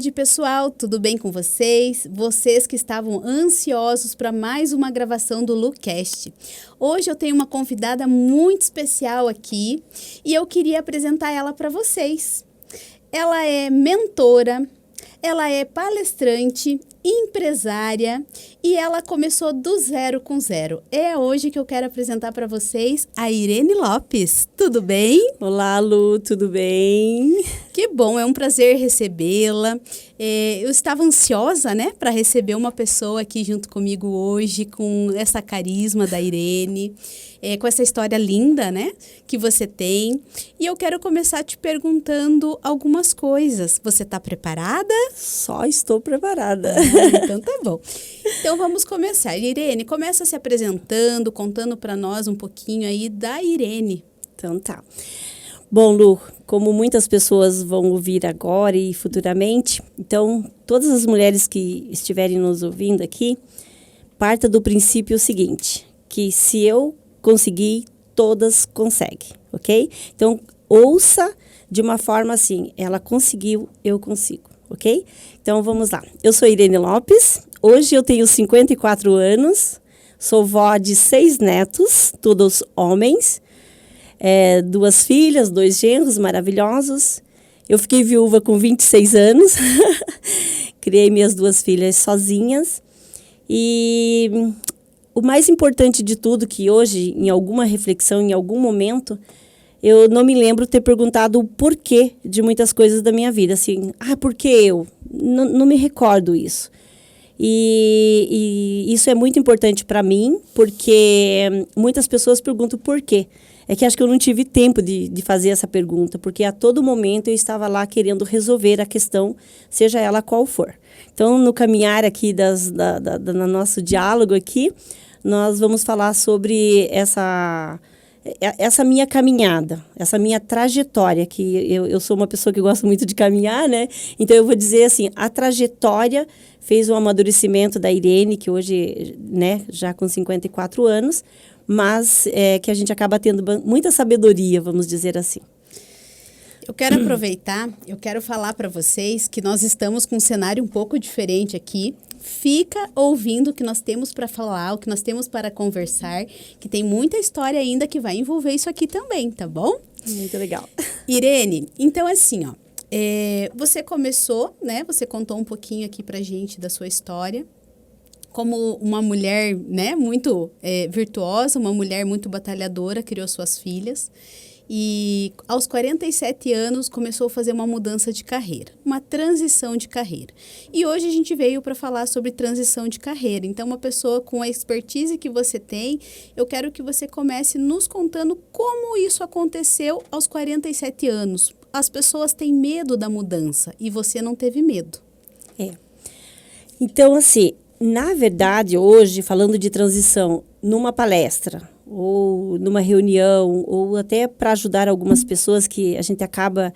tarde, pessoal. Tudo bem com vocês? Vocês que estavam ansiosos para mais uma gravação do LuCast. Hoje eu tenho uma convidada muito especial aqui e eu queria apresentar ela para vocês. Ela é mentora, ela é palestrante, empresária e ela começou do zero com zero. É hoje que eu quero apresentar para vocês a Irene Lopes. Tudo bem? Olá, Lu, tudo bem? Que bom, é um prazer recebê-la. Eu estava ansiosa, né, para receber uma pessoa aqui junto comigo hoje com essa carisma da Irene, com essa história linda, né, que você tem. E eu quero começar te perguntando algumas coisas. Você está preparada? Só estou preparada. Então tá bom. Então vamos começar. Irene, começa se apresentando, contando para nós um pouquinho aí da Irene. Então tá. Bom, Lu, como muitas pessoas vão ouvir agora e futuramente, então todas as mulheres que estiverem nos ouvindo aqui, parta do princípio seguinte, que se eu conseguir, todas conseguem, ok? Então ouça de uma forma assim, ela conseguiu, eu consigo, ok? Então vamos lá. Eu sou Irene Lopes, hoje eu tenho 54 anos, sou vó de 6 netos, todos homens, 2 filhas, 2 genros maravilhosos. Eu fiquei viúva com 26 anos, criei minhas 2 filhas sozinhas. E o mais importante de tudo, que hoje, em alguma reflexão, em algum momento, eu não me lembro ter perguntado o porquê de muitas coisas da minha vida. Assim, por que eu? Não me recordo isso. E isso é muito importante para mim, porque muitas pessoas perguntam por quê. É que acho que eu não tive tempo de fazer essa pergunta, porque a todo momento eu estava lá querendo resolver a questão, seja ela qual for. Então, no caminhar aqui no nosso diálogo aqui, nós vamos falar sobre essa minha caminhada, essa minha trajetória, que eu sou uma pessoa que gosta muito de caminhar, né? Então, eu vou dizer assim, a trajetória fez um amadurecimento da Irene, que hoje, né, já com 54 anos, mas que a gente acaba tendo muita sabedoria, vamos dizer assim. Eu quero aproveitar, eu quero falar para vocês que nós estamos com um cenário um pouco diferente aqui. Fica ouvindo o que nós temos para falar, o que nós temos para conversar, que tem muita história ainda que vai envolver isso aqui também, tá bom? Muito legal. Irene, então assim, ó, você começou, né? Você contou um pouquinho aqui pra gente da sua história. Como uma mulher, né, muito virtuosa, uma mulher muito batalhadora, criou suas filhas. E aos 47 anos começou a fazer uma mudança de carreira, uma transição de carreira. E hoje a gente veio para falar sobre transição de carreira. Então, uma pessoa com a expertise que você tem, eu quero que você comece nos contando como isso aconteceu aos 47 anos. As pessoas têm medo da mudança e você não teve medo. Então, assim, na verdade, hoje, falando de transição, numa palestra, ou numa reunião, ou até para ajudar algumas pessoas que a gente acaba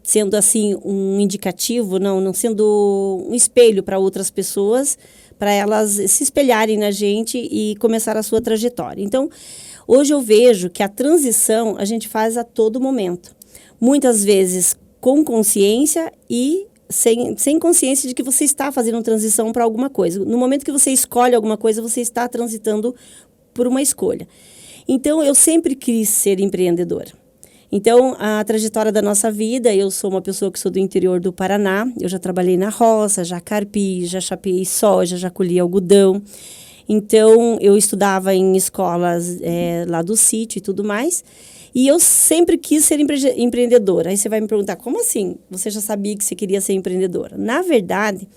sendo, assim, um indicativo, não sendo um espelho para outras pessoas, para elas se espelharem na gente e começar a sua trajetória. Então, hoje eu vejo que a transição a gente faz a todo momento. Muitas vezes com consciência e sem consciência de que você está fazendo transição para alguma coisa. No momento que você escolhe alguma coisa, você está transitando por uma escolha. Então, eu sempre quis ser empreendedora. Então, a trajetória da nossa vida, eu sou uma pessoa que sou do interior do Paraná, eu já trabalhei na roça, já carpi, já chapeei soja, já colhi algodão. Então, eu estudava em escolas lá do sítio e tudo mais. E eu sempre quis ser empreendedora. Aí você vai me perguntar, como assim? Você já sabia que você queria ser empreendedora? Na verdade,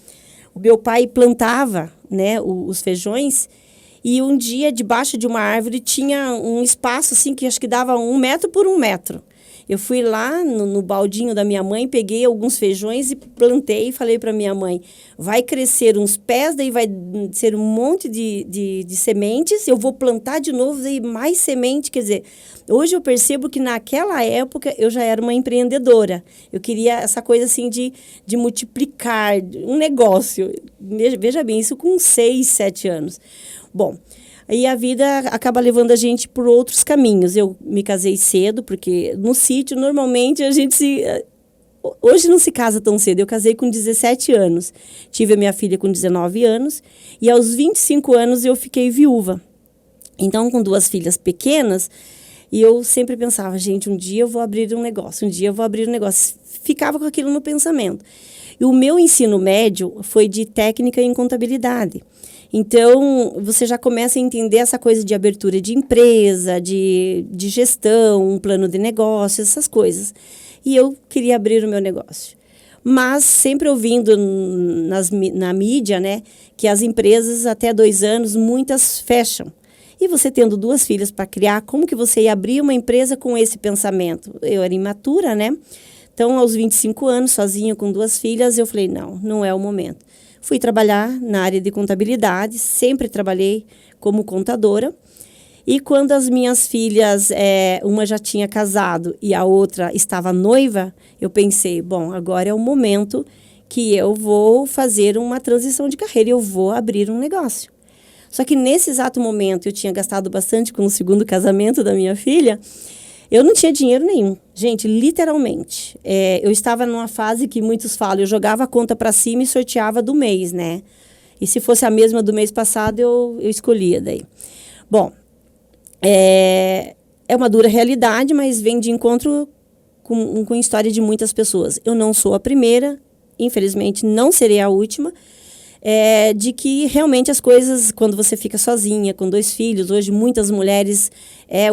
o meu pai plantava, né, os feijões, e um dia, debaixo de uma árvore, tinha um espaço assim que acho que dava 1 metro por 1 metro. Eu fui lá no baldinho da minha mãe, peguei alguns feijões e plantei e falei para minha mãe, vai crescer uns pés, daí vai ser um monte de sementes, eu vou plantar de novo, daí mais semente, quer dizer, hoje eu percebo que naquela época eu já era uma empreendedora. Eu queria essa coisa assim de multiplicar um negócio. Veja bem, isso com 6, 7 anos. Bom, aí a vida acaba levando a gente por outros caminhos. Eu me casei cedo, porque no sítio, normalmente, a gente Hoje não se casa tão cedo. Eu casei com 17 anos. Tive a minha filha com 19 anos. E aos 25 anos eu fiquei viúva. Então, com 2 filhas pequenas, e eu sempre pensava, gente, um dia eu vou abrir um negócio, um dia eu vou abrir um negócio. Ficava com aquilo no pensamento. E o meu ensino médio foi de técnica em contabilidade. Então, você já começa a entender essa coisa de abertura de empresa, de gestão, um plano de negócio, essas coisas. E eu queria abrir o meu negócio. Mas sempre ouvindo na mídia, né, que as empresas até 2 anos, muitas fecham. E você tendo 2 filhas para criar, como que você ia abrir uma empresa com esse pensamento? Eu era imatura, né? Então, aos 25 anos, sozinha com 2 filhas, eu falei, não é o momento. Fui trabalhar na área de contabilidade, sempre trabalhei como contadora. E quando as minhas filhas, uma já tinha casado e a outra estava noiva, eu pensei, bom, agora é o momento que eu vou fazer uma transição de carreira, eu vou abrir um negócio. Só que nesse exato momento, eu tinha gastado bastante com o segundo casamento da minha filha, eu não tinha dinheiro nenhum. Gente, literalmente. Eu estava numa fase que muitos falam, eu jogava a conta para cima e sorteava do mês, né? E se fosse a mesma do mês passado, eu escolhia daí. Bom, é uma dura realidade, mas vem de encontro com a história de muitas pessoas. Eu não sou a primeira, infelizmente não serei a última, de que realmente as coisas, quando você fica sozinha, com 2 filhos, hoje muitas mulheres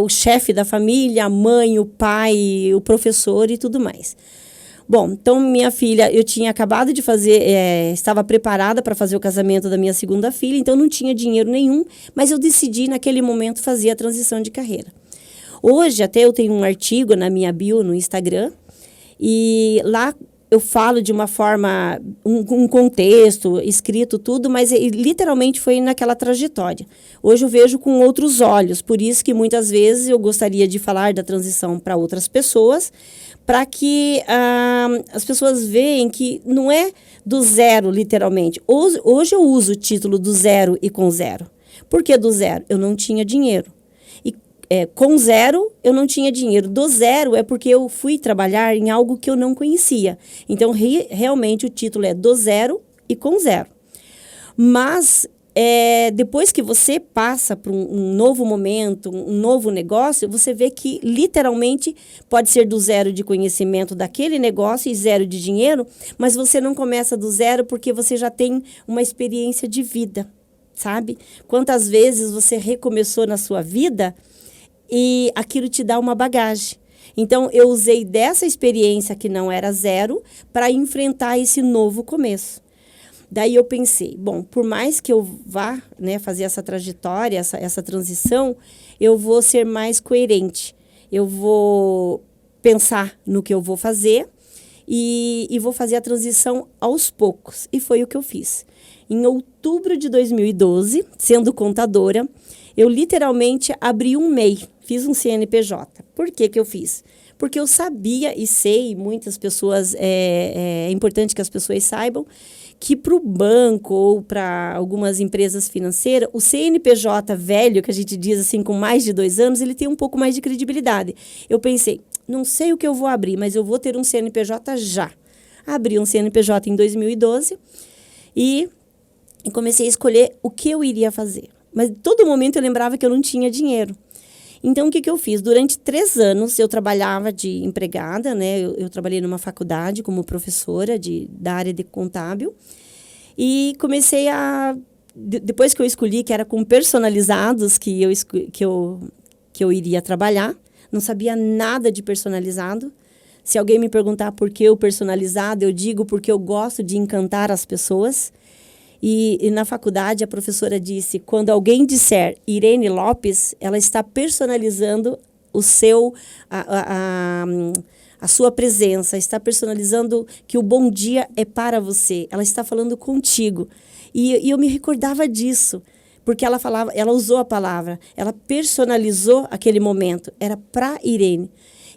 o chefe da família, a mãe, o pai, o professor e tudo mais. Bom, então minha filha, eu tinha acabado de fazer, estava preparada para fazer o casamento da minha segunda filha, então não tinha dinheiro nenhum, mas eu decidi naquele momento fazer a transição de carreira. Hoje até eu tenho um artigo na minha bio no Instagram e lá eu falo de uma forma, um contexto, escrito tudo, mas literalmente foi naquela trajetória. Hoje eu vejo com outros olhos, por isso que muitas vezes eu gostaria de falar da transição para outras pessoas, para que as pessoas vejam que não é do zero, literalmente. Hoje eu uso o título do zero e com zero. Por que do zero? Eu não tinha dinheiro. Com zero, eu não tinha dinheiro. Do zero é porque eu fui trabalhar em algo que eu não conhecia. Então, realmente, o título é do zero e com zero. Mas, depois que você passa por um novo momento, um novo negócio, você vê que, literalmente, pode ser do zero de conhecimento daquele negócio e zero de dinheiro, mas você não começa do zero porque você já tem uma experiência de vida, sabe? Quantas vezes você recomeçou na sua vida e aquilo te dá uma bagagem. Então, eu usei dessa experiência que não era zero para enfrentar esse novo começo. Daí eu pensei, bom, por mais que eu vá, né, fazer essa trajetória, essa transição, eu vou ser mais coerente. Eu vou pensar no que eu vou fazer e vou fazer a transição aos poucos. E foi o que eu fiz. Em outubro de 2012, sendo contadora, eu literalmente abri um MEI, fiz um CNPJ. Por que eu fiz? Porque eu sabia e sei, muitas pessoas, é importante que as pessoas saibam, que para o banco ou para algumas empresas financeiras, o CNPJ velho, que a gente diz assim, com mais de 2 anos, ele tem um pouco mais de credibilidade. Eu pensei, não sei o que eu vou abrir, mas eu vou ter um CNPJ já. Abri um CNPJ em 2012 e comecei a escolher o que eu iria fazer. Mas todo momento eu lembrava que eu não tinha dinheiro. Então, o que eu fiz? Durante 3 anos, eu trabalhava de empregada, né? Eu trabalhei numa faculdade como professora da área de contábil. E comecei depois que eu escolhi que era com personalizados que eu iria trabalhar, não sabia nada de personalizado. Se alguém me perguntar por que o personalizado, eu digo porque eu gosto de encantar as pessoas. E na faculdade, a professora disse, quando alguém disser Irene Lopes, ela está personalizando a sua presença, está personalizando que o bom dia é para você. Ela está falando contigo. E eu me recordava disso, porque ela usou a palavra, ela personalizou aquele momento, era para Irene.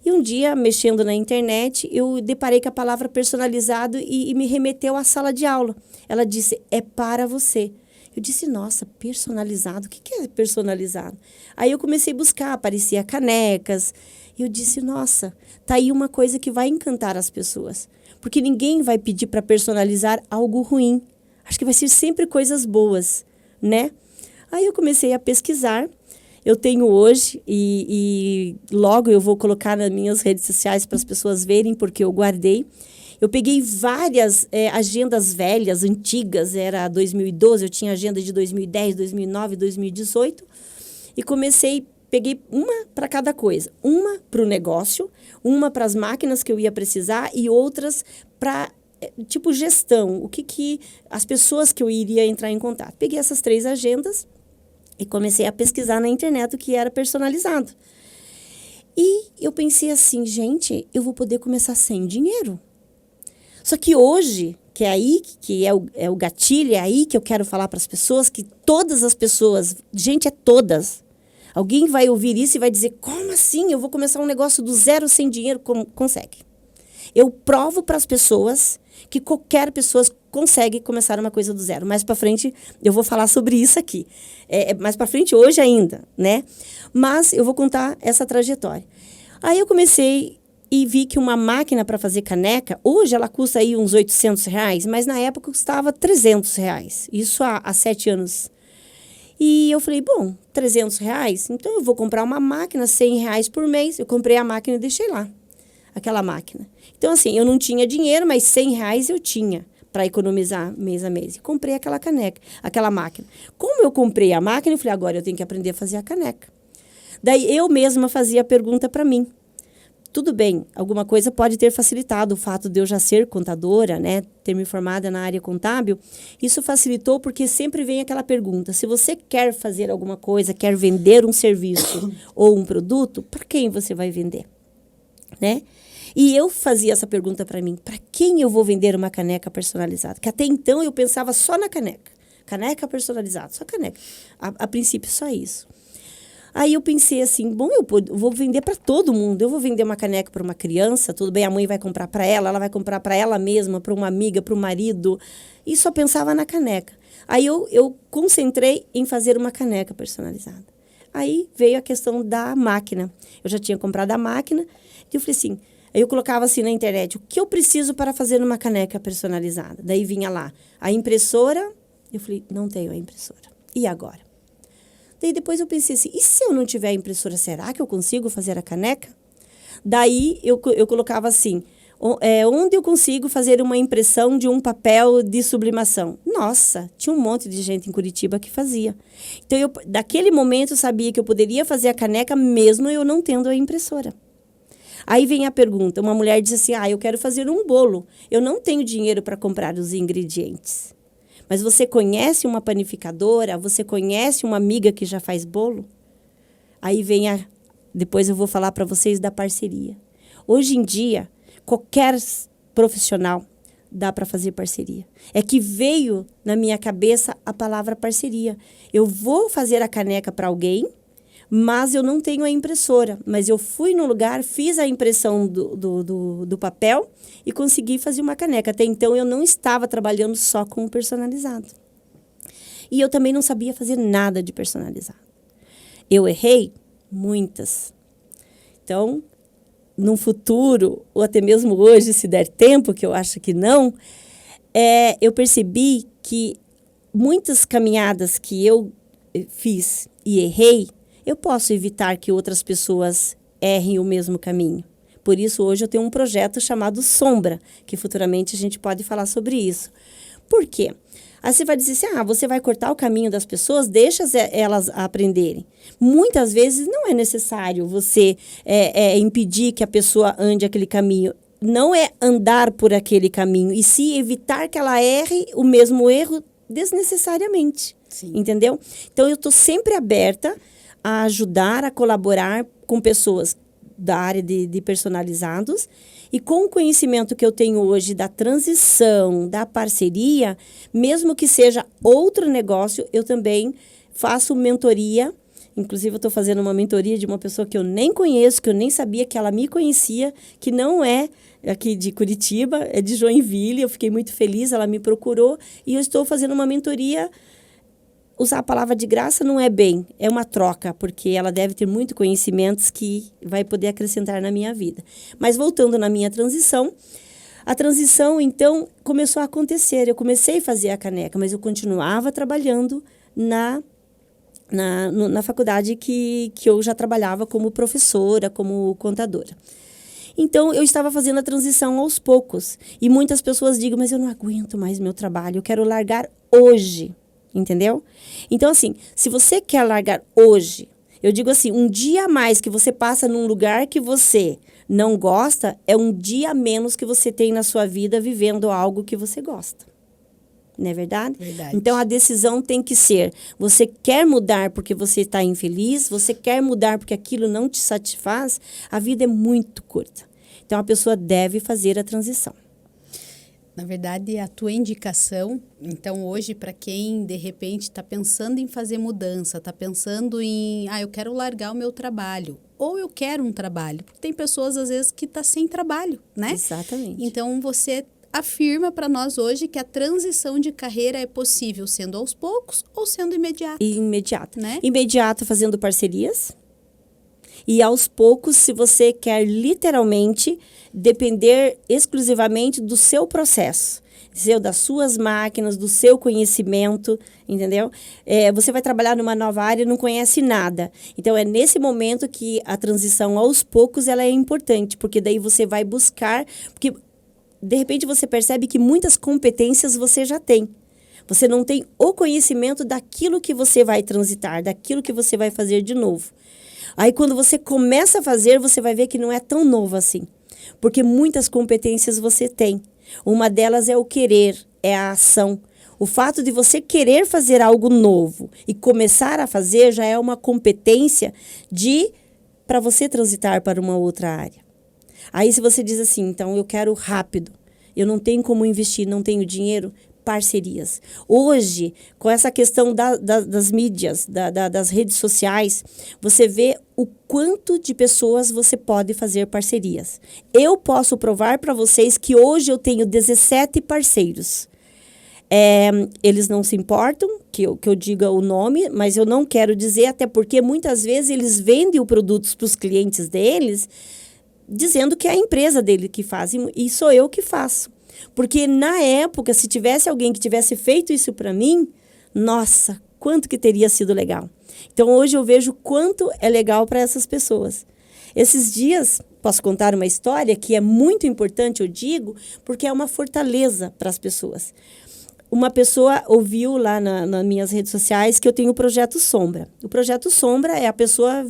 E um dia, mexendo na internet, eu deparei com a palavra personalizado e me remeteu à sala de aula. Ela disse, é para você. Eu disse, nossa, personalizado? O que é personalizado? Aí eu comecei a buscar, aparecia canecas. E eu disse, nossa, tá aí uma coisa que vai encantar as pessoas. porque ninguém vai pedir para personalizar algo ruim. Acho que vai ser sempre coisas boas, né? Aí eu comecei a pesquisar. Eu tenho hoje, e logo eu vou colocar nas minhas redes sociais para as pessoas verem, porque eu guardei. Eu peguei várias agendas velhas, antigas, era 2012, eu tinha agenda de 2010, 2009, 2018, e peguei uma para cada coisa. Uma para o negócio, uma para as máquinas que eu ia precisar e outras para, tipo, gestão, o que as pessoas que eu iria entrar em contato. Peguei essas 3 agendas e comecei a pesquisar na internet o que era personalizado. E eu pensei assim, gente, eu vou poder começar sem dinheiro. Só que hoje, que é aí que é o gatilho, é aí que eu quero falar para as pessoas, que todas as pessoas, gente, é todas. Alguém vai ouvir isso e vai dizer, como assim? Eu vou começar um negócio do zero sem dinheiro? Como consegue? Eu provo para as pessoas que qualquer pessoa consegue começar uma coisa do zero. Mais para frente, eu vou falar sobre isso aqui. Mais para frente, hoje ainda, né? Mas eu vou contar essa trajetória. Aí eu comecei e vi que uma máquina para fazer caneca, hoje ela custa aí uns R$800, mas na época custava R$300. Isso há 7 anos. E eu falei, bom, R$300, então eu vou comprar uma máquina, R$100 por mês. Eu comprei a máquina e deixei lá, aquela máquina. Então, assim, eu não tinha dinheiro, mas R$100 eu tinha para economizar mês a mês. E comprei aquela caneca, aquela máquina. Como eu comprei a máquina, eu falei, agora eu tenho que aprender a fazer a caneca. Daí eu mesma fazia a pergunta para mim. Tudo bem, alguma coisa pode ter facilitado o fato de eu já ser contadora, né, ter me formada na área contábil. Isso facilitou porque sempre vem aquela pergunta, se você quer fazer alguma coisa, quer vender um serviço ou um produto, para quem você vai vender, né? E eu fazia essa pergunta para mim, para quem eu vou vender uma caneca personalizada? Que até então eu pensava só na caneca personalizada, só caneca. A princípio, só isso. Aí eu pensei assim, bom, eu vou vender para todo mundo. Eu vou vender uma caneca para uma criança, tudo bem, a mãe vai comprar para ela vai comprar para ela mesma, para uma amiga, para o marido. E só pensava na caneca. Aí eu concentrei em fazer uma caneca personalizada. Aí veio a questão da máquina. Eu já tinha comprado a máquina, e eu falei assim, aí eu colocava assim na internet, o que eu preciso para fazer uma caneca personalizada? Daí vinha lá, a impressora, eu falei, não tenho a impressora. E agora? Daí depois eu pensei assim, e se eu não tiver a impressora, será que eu consigo fazer a caneca? Daí eu colocava assim, onde eu consigo fazer uma impressão de um papel de sublimação? Nossa, tinha um monte de gente em Curitiba que fazia. Então, daquele momento, eu sabia que eu poderia fazer a caneca mesmo eu não tendo a impressora. Aí vem a pergunta, uma mulher diz assim, eu quero fazer um bolo. Eu não tenho dinheiro para comprar os ingredientes. Mas você conhece uma panificadora? Você conhece uma amiga que já faz bolo? Aí vem depois eu vou falar para vocês da parceria. Hoje em dia, qualquer profissional dá para fazer parceria. É que veio na minha cabeça a palavra parceria. Eu vou fazer a caneca para alguém, mas eu não tenho a impressora. Mas eu fui no lugar, fiz a impressão do papel e consegui fazer uma caneca. Até então, eu não estava trabalhando só com o personalizado. E eu também não sabia fazer nada de personalizado. Eu errei muitas. Então, no futuro, ou até mesmo hoje, se der tempo, que eu acho que não, eu percebi que muitas caminhadas que eu fiz e errei, eu posso evitar que outras pessoas errem o mesmo caminho. Por isso, hoje eu tenho um projeto chamado Sombra, que futuramente a gente pode falar sobre isso. Por quê? Aí você vai dizer assim, você vai cortar o caminho das pessoas, deixa elas aprenderem. Muitas vezes não é necessário você impedir que a pessoa ande aquele caminho. Não é andar por aquele caminho, e sim evitar que ela erre o mesmo erro desnecessariamente. Sim. Entendeu? Então, eu estou sempre aberta a ajudar, a colaborar com pessoas da área de personalizados, e com o conhecimento que eu tenho hoje da transição, da parceria, mesmo que seja outro negócio, eu também faço mentoria. Inclusive, eu estou fazendo uma mentoria de uma pessoa que eu nem conheço, que eu nem sabia que ela me conhecia, que não é aqui de Curitiba, é de Joinville. Eu fiquei muito feliz, ela me procurou, e eu estou fazendo uma mentoria. Usar a palavra de graça não é bem, é uma troca, porque ela deve ter muito conhecimentos que vai poder acrescentar na minha vida. Mas voltando na minha transição, A transição, então, começou a acontecer. Eu comecei a fazer a caneca, mas eu continuava trabalhando na faculdade que eu já trabalhava como professora, como contadora. Então, eu estava fazendo a transição aos poucos. E muitas pessoas digam, mas eu não aguento mais meu trabalho, eu quero largar hoje, entendeu? Então, assim, se você quer largar hoje, eu digo assim, um dia a mais que você passa num lugar que você não gosta, é um dia a menos que você tem na sua vida vivendo algo que você gosta. Não é verdade? Verdade. Então, a decisão tem que ser, você quer mudar porque você está infeliz, você quer mudar porque aquilo não te satisfaz, a vida é muito curta. Então, a pessoa deve fazer a transição. Na verdade, a tua indicação, então hoje, para quem de repente está pensando em fazer mudança, está pensando em, eu quero largar o meu trabalho, ou eu quero um trabalho, porque tem pessoas às vezes que estão sem trabalho, né? Exatamente. Então, você afirma para nós hoje que a transição de carreira é possível sendo aos poucos ou sendo imediata. Imediata. Né? Imediata fazendo parcerias. E aos poucos, se você quer literalmente depender exclusivamente do seu processo, das suas máquinas, do seu conhecimento, entendeu? Você vai trabalhar numa nova área e não conhece nada. Então, é nesse momento que a transição aos poucos ela é importante, porque daí você vai buscar... Porque, de repente, você percebe que muitas competências você já tem. Você não tem o conhecimento daquilo que você vai transitar, daquilo que você vai fazer de novo. Aí, quando você começa a fazer, você vai ver que não é tão novo assim. Porque muitas competências você tem. Uma delas é o querer, é a ação. O fato de você querer fazer algo novo e começar a fazer já é uma competência para você transitar para uma outra área. Aí, se você diz assim, então, eu quero rápido, eu não tenho como investir, não tenho dinheiro, parcerias. Hoje, com essa questão das mídias, das redes sociais, você vê o quanto de pessoas você pode fazer parcerias. Eu posso provar para vocês que hoje eu tenho 17 parceiros. Eles não se importam que eu diga o nome, mas eu não quero dizer, até porque muitas vezes eles vendem os produtos para os clientes deles, dizendo que é a empresa dele que faz, e sou eu que faço. Porque na época, se tivesse alguém que tivesse feito isso para mim, nossa, quanto que teria sido legal. Então, hoje eu vejo quanto é legal para essas pessoas. Esses dias, posso contar uma história que é muito importante, eu digo, porque é uma fortaleza para as pessoas. Uma pessoa ouviu lá nas minhas redes sociais que eu tenho o Projeto Sombra. O Projeto Sombra é a pessoa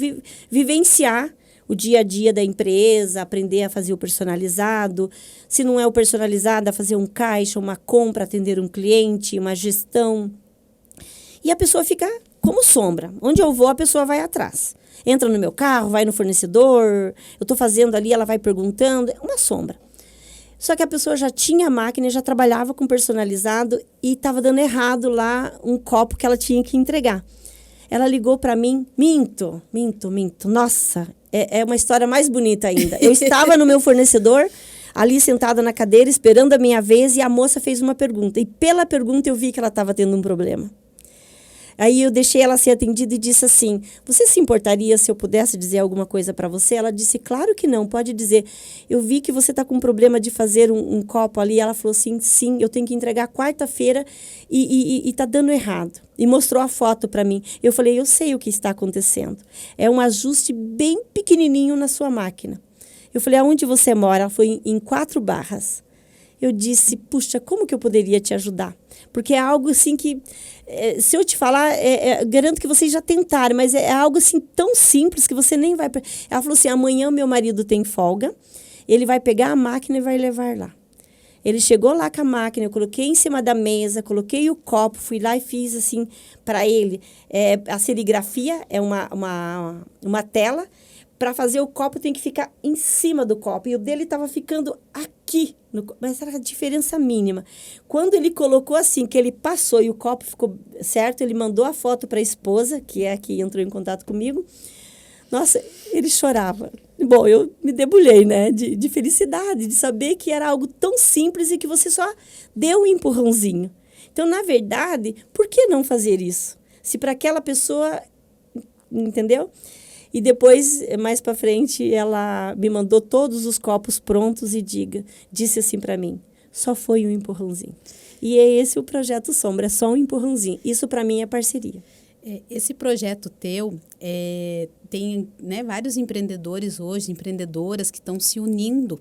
vivenciar o dia a dia da empresa, aprender a fazer o personalizado. Se não é o personalizado, a fazer um caixa, uma compra, atender um cliente, uma gestão. E a pessoa fica como sombra. Onde eu vou, a pessoa vai atrás. Entra no meu carro, vai no fornecedor, eu estou fazendo ali, ela vai perguntando. É uma sombra. Só que a pessoa já tinha a máquina, já trabalhava com personalizado e estava dando errado lá um copo que ela tinha que entregar. Ela ligou para mim, minto. Nossa, é uma história mais bonita ainda. Eu estava no meu fornecedor, ali sentada na cadeira, esperando a minha vez, e a moça fez uma pergunta. E pela pergunta eu vi que ela estava tendo um problema. Aí eu deixei ela ser atendida e disse assim, você se importaria se eu pudesse dizer alguma coisa para você? Ela disse, claro que não, pode dizer. Eu vi que você está com um problema de fazer um copo ali. Ela falou assim, sim, eu tenho que entregar quarta-feira e está dando errado. E mostrou a foto para mim. Eu falei, eu sei o que está acontecendo. É um ajuste bem pequenininho na sua máquina. Eu falei, aonde você mora? Ela foi em 4 barras. Eu disse, puxa, como que eu poderia te ajudar? Porque é algo assim que, se eu te falar, garanto que vocês já tentaram, mas é algo assim tão simples que você nem vai... Ela falou assim, amanhã meu marido tem folga, ele vai pegar a máquina e vai levar lá. Ele chegou lá com a máquina, eu coloquei em cima da mesa, coloquei o copo, fui lá e fiz assim para ele. A serigrafia é uma tela. Para fazer o copo tem que ficar em cima do copo. E o dele estava ficando aqui. Mas era a diferença mínima. Quando ele colocou assim, que ele passou e o copo ficou certo, ele mandou a foto para a esposa, que é a que entrou em contato comigo. Nossa, ele chorava. Bom, eu me debulhei, né? De felicidade, de saber que era algo tão simples e que você só deu um empurrãozinho. Então, na verdade, por que não fazer isso? Se para aquela pessoa... Entendeu? E depois, mais para frente, ela me mandou todos os copos prontos e disse assim para mim, só foi um empurrãozinho. E é esse o Projeto Sombra, é só um empurrãozinho. Isso para mim é parceria. Esse projeto teu tem, né, vários empreendedores hoje, empreendedoras que estão se unindo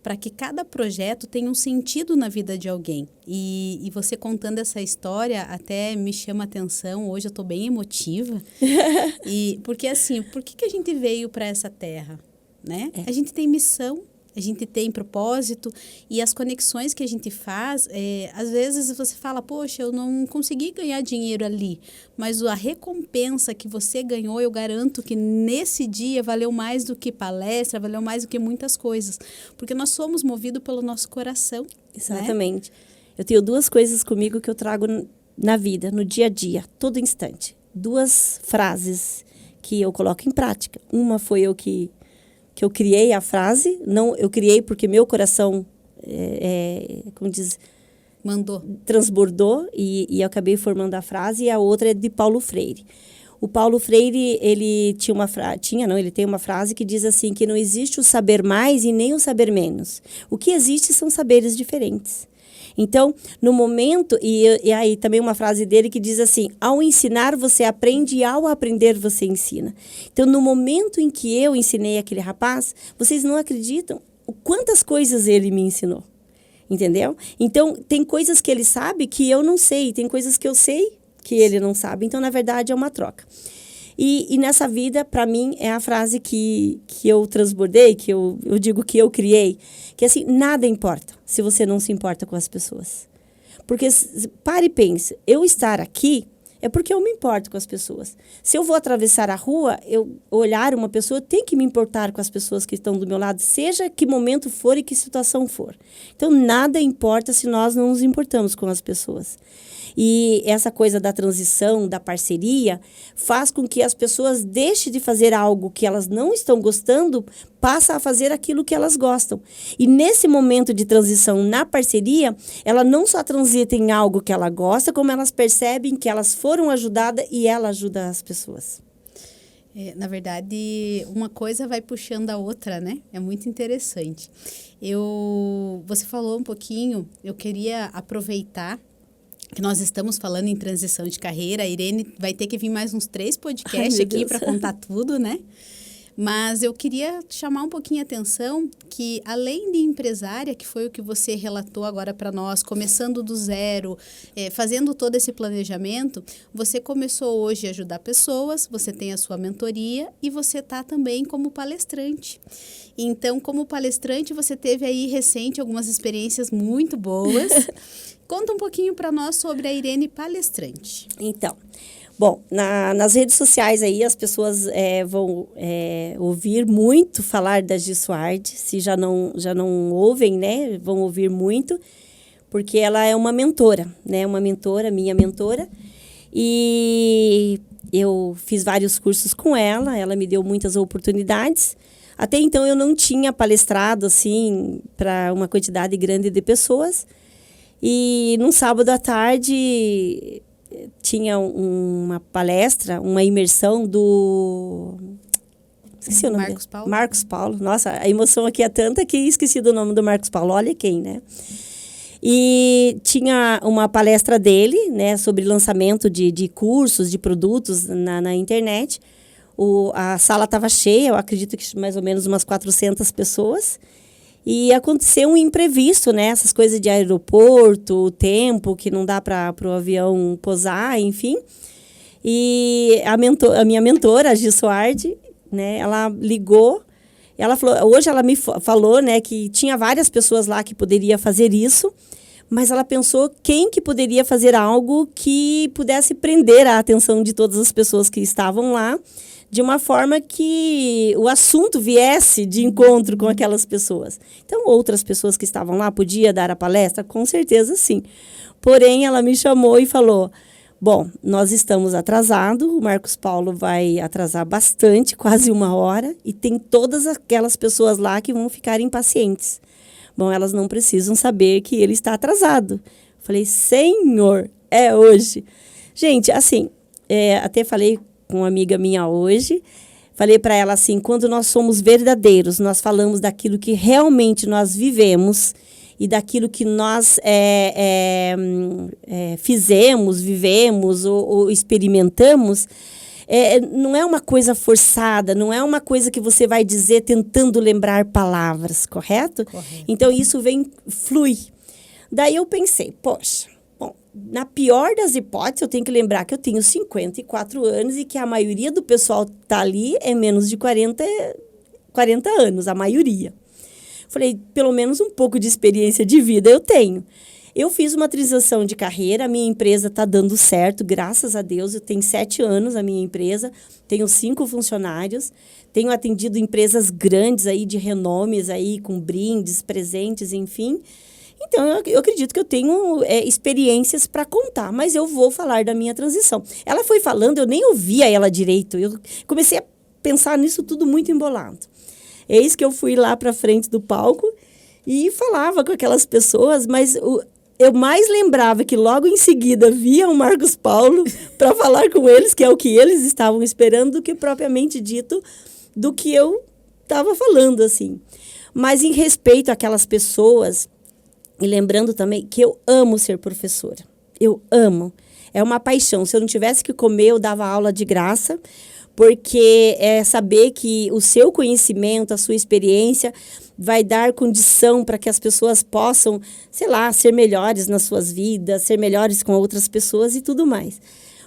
para que cada projeto tenha um sentido na vida de alguém. E você contando essa história até me chama a atenção. Hoje eu estou bem emotiva. Porque assim, por que a gente veio para essa terra? Né? A gente tem missão. A gente tem propósito e as conexões que a gente faz, às vezes você fala, poxa, eu não consegui ganhar dinheiro ali, mas a recompensa que você ganhou, eu garanto que nesse dia valeu mais do que palestra, valeu mais do que muitas coisas, porque nós somos movidos pelo nosso coração. Exatamente. Né? Eu tenho 2 coisas comigo que eu trago na vida, no dia a dia, todo instante. 2 frases que eu coloco em prática. Uma foi que eu criei a frase, não, eu criei porque meu coração, como diz, transbordou e eu acabei formando a frase, e a outra é de Paulo Freire. O Paulo Freire, ele ele tem uma frase que diz assim, que não existe o saber mais e nem o saber menos. O que existe são saberes diferentes. Então, no momento, e aí também uma frase dele que diz assim, ao ensinar você aprende e ao aprender você ensina. Então, no momento em que eu ensinei aquele rapaz, vocês não acreditam quantas coisas ele me ensinou, entendeu? Então, tem coisas que ele sabe que eu não sei, tem coisas que eu sei que ele não sabe. Então, na verdade, é uma troca. E nessa vida, para mim, é a frase que eu transbordei, que eu digo que eu criei, que assim, nada importa se você não se importa com as pessoas. Porque, pare e pense, eu estar aqui é porque eu me importo com as pessoas. Se eu vou atravessar a rua, eu olhar uma pessoa, eu tenho que me importar com as pessoas que estão do meu lado, seja que momento for e que situação for. Então, nada importa se nós não nos importamos com as pessoas. E essa coisa da transição, da parceria, faz com que as pessoas deixem de fazer algo que elas não estão gostando, passem a fazer aquilo que elas gostam. E nesse momento de transição na parceria, ela não só transita em algo que ela gosta, como elas percebem que elas foram ajudadas e ela ajuda as pessoas. Na verdade, uma coisa vai puxando a outra, né? É muito interessante. Você falou um pouquinho, eu queria aproveitar que nós estamos falando em transição de carreira. A Irene vai ter que vir mais uns 3 podcasts aqui para contar tudo, né? Mas eu queria chamar um pouquinho a atenção que, além de empresária, que foi o que você relatou agora para nós, começando do zero, fazendo todo esse planejamento, você começou hoje a ajudar pessoas, você tem a sua mentoria e você está também como palestrante. Então, como palestrante, você teve aí recente algumas experiências muito boas. Conta um pouquinho para nós sobre a Irene palestrante. Então, bom, nas redes sociais aí as pessoas vão ouvir muito falar da Gi Suardi, se já não ouvem, né, vão ouvir muito, porque ela é uma mentora, né, minha mentora, e eu fiz vários cursos com ela me deu muitas oportunidades. Até então eu não tinha palestrado assim para uma quantidade grande de pessoas. E num sábado à tarde tinha uma palestra, uma imersão do... Esqueci o nome Marcos dele. Paulo. Marcos Paulo. Nossa, a emoção aqui é tanta que esqueci do nome do Marcos Paulo. Olha quem, né? E tinha uma palestra dele, né, sobre lançamento de cursos, de produtos na internet. A sala estava cheia, eu acredito que mais ou menos umas 400 pessoas. E aconteceu um imprevisto, né? Essas coisas de aeroporto, o tempo que não dá para o avião pousar, enfim. E a minha mentora, a Gi Suardi, né? Ela ligou, ela falou, hoje ela me falou, né, que tinha várias pessoas lá que poderia fazer isso, mas ela pensou quem que poderia fazer algo que pudesse prender a atenção de todas as pessoas que estavam lá, de uma forma que o assunto viesse de encontro com aquelas pessoas. Então, outras pessoas que estavam lá podiam dar a palestra? Com certeza, sim. Porém, ela me chamou e falou, bom, nós estamos atrasados, o Marcos Paulo vai atrasar bastante, quase 1 hora, e tem todas aquelas pessoas lá que vão ficar impacientes. Bom, elas não precisam saber que ele está atrasado. Falei, Senhor, é hoje. Gente, assim, até falei com uma amiga minha hoje, falei para ela assim, quando nós somos verdadeiros, nós falamos daquilo que realmente nós vivemos e daquilo que nós fizemos, vivemos ou experimentamos, não é uma coisa forçada, não é uma coisa que você vai dizer tentando lembrar palavras, correto? Correto. Então, isso flui. Daí eu pensei, poxa, bom, na pior das hipóteses, eu tenho que lembrar que eu tenho 54 anos e que a maioria do pessoal que está ali é menos de 40 anos, a maioria. Falei, pelo menos um pouco de experiência de vida eu tenho. Eu fiz uma transição de carreira, a minha empresa está dando certo, graças a Deus. Eu tenho 7 anos a minha empresa, tenho 5 funcionários, tenho atendido empresas grandes aí, de renomes, aí, com brindes, presentes, enfim. Então, eu acredito que eu tenho experiências para contar, mas eu vou falar da minha transição. Ela foi falando, eu nem ouvia ela direito, eu comecei a pensar nisso tudo muito embolado. Eis que eu fui lá para frente do palco e falava com aquelas pessoas, mas eu mais lembrava que logo em seguida via o Marcos Paulo para falar com eles, que é o que eles estavam esperando, do que propriamente dito do que eu estava falando, assim. Mas em respeito àquelas pessoas, e lembrando também que eu amo ser professora. Eu amo. É uma paixão. Se eu não tivesse que comer, eu dava aula de graça, porque é saber que o seu conhecimento, a sua experiência vai dar condição para que as pessoas possam, sei lá, ser melhores nas suas vidas, ser melhores com outras pessoas e tudo mais.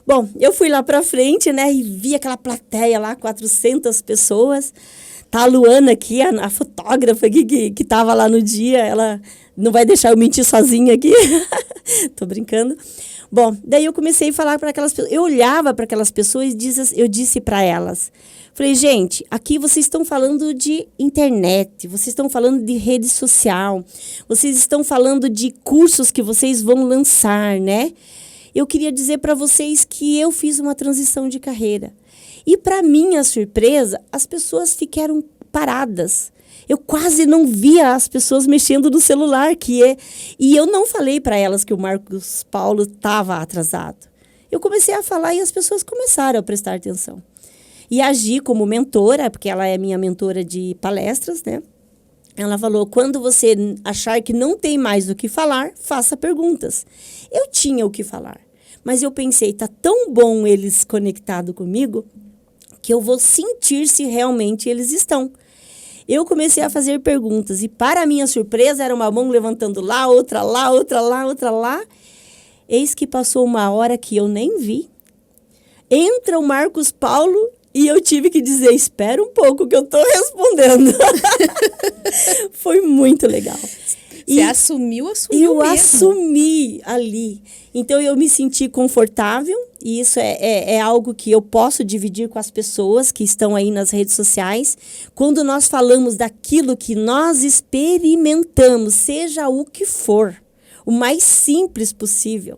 Bom, eu fui lá para frente, né, e vi aquela plateia lá, 400 pessoas. Tá a Luana aqui, a fotógrafa aqui, que estava lá no dia, ela não vai deixar eu mentir sozinha aqui. Tô brincando. Bom, daí eu comecei a falar para aquelas pessoas. Eu olhava para aquelas pessoas e eu disse para elas. Falei, gente, aqui vocês estão falando de internet, vocês estão falando de rede social, vocês estão falando de cursos que vocês vão lançar, né? Eu queria dizer para vocês que eu fiz uma transição de carreira. E, para minha surpresa, as pessoas ficaram paradas. Eu quase não via as pessoas mexendo no celular, e eu não falei para elas que o Marcos Paulo estava atrasado. Eu comecei a falar e as pessoas começaram a prestar atenção. E agi como mentora, porque ela é minha mentora de palestras, né? Ela falou, quando você achar que não tem mais o que falar, faça perguntas. Eu tinha o que falar, mas eu pensei, tá tão bom eles conectados comigo, que eu vou sentir se realmente eles estão. Eu comecei a fazer perguntas e, para minha surpresa, era uma mão levantando lá, outra lá, outra lá, outra lá. Eis que passou uma hora que eu nem vi. Entra o Marcos Paulo e eu tive que dizer, espera um pouco que eu estou respondendo. Foi muito legal. Você assumiu eu mesmo. Assumi ali. Então, eu me senti confortável, e isso é algo que eu posso dividir com as pessoas que estão aí nas redes sociais. Quando nós falamos daquilo que nós experimentamos, seja o que for, o mais simples possível,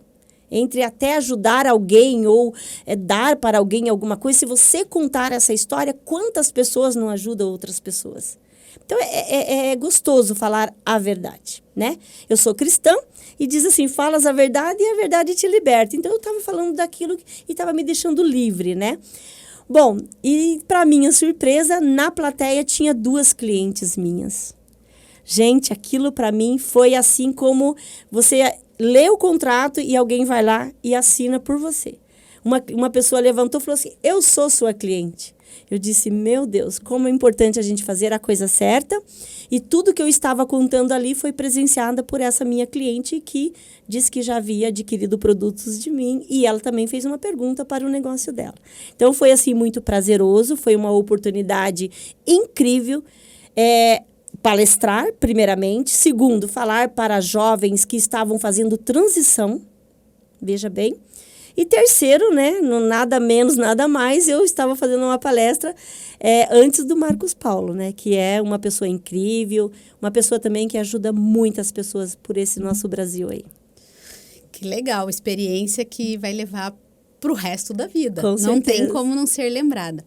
entre até ajudar alguém ou dar para alguém alguma coisa, se você contar essa história, quantas pessoas não ajudam outras pessoas? Então, é gostoso falar a verdade, né? Eu sou cristã e diz assim, falas a verdade e a verdade te liberta. Então, eu estava falando daquilo e estava me deixando livre, né? Bom, e para minha surpresa, na plateia tinha 2 clientes minhas. Gente, aquilo para mim foi assim como você lê o contrato e alguém vai lá e assina por você. Uma pessoa levantou e falou assim, eu sou sua cliente. Eu disse, meu Deus, como é importante a gente fazer a coisa certa. E tudo que eu estava contando ali foi presenciada por essa minha cliente que disse que já havia adquirido produtos de mim. E ela também fez uma pergunta para o negócio dela. Então, foi assim muito prazeroso, foi uma oportunidade incrível. Palestrar, primeiramente. Segundo, falar para jovens que estavam fazendo transição. Veja bem. E terceiro, né, nada menos, nada mais, eu estava fazendo uma palestra antes do Marcos Paulo, né, que é uma pessoa incrível, uma pessoa também que ajuda muitas pessoas por esse nosso Brasil aí. Que legal, experiência que vai levar para o resto da vida. Com não certeza. tem como não ser lembrada.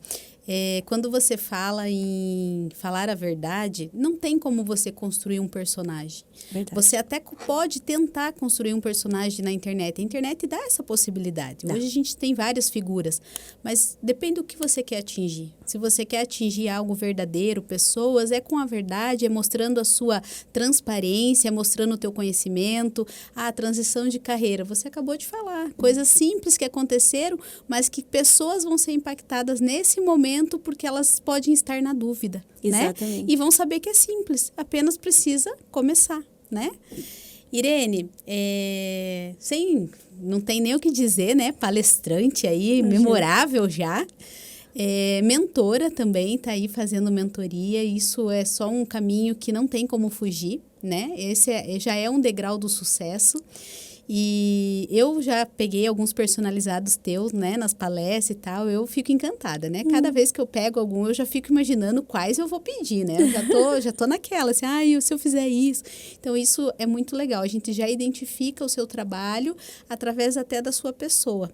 Quando você fala em falar a verdade, não tem como você construir um personagem. Verdade. Você até pode tentar construir um personagem na internet. A internet dá essa possibilidade. Hoje a gente tem várias figuras, mas depende do que você quer atingir. Se você quer atingir algo verdadeiro, pessoas, é com a verdade, é mostrando a sua transparência, é mostrando o teu conhecimento, a transição de carreira. Você acabou de falar. Coisas simples que aconteceram, mas que pessoas vão ser impactadas nesse momento porque elas podem estar na dúvida, Exatamente. né? E vão saber que é simples, apenas precisa começar, né? Irene, não tem nem o que dizer, né? Palestrante aí, memorável já. Mentora também, tá aí fazendo mentoria. Isso é só um caminho que não tem como fugir, né? Esse já é um degrau do sucesso. E eu já peguei alguns personalizados teus, né, nas palestras e tal, eu fico encantada, né? Cada vez que eu pego algum, eu já fico imaginando quais eu vou pedir, né? Eu já tô naquela, assim, se eu fizer isso. Então, isso é muito legal. A gente já identifica o seu trabalho através até da sua pessoa.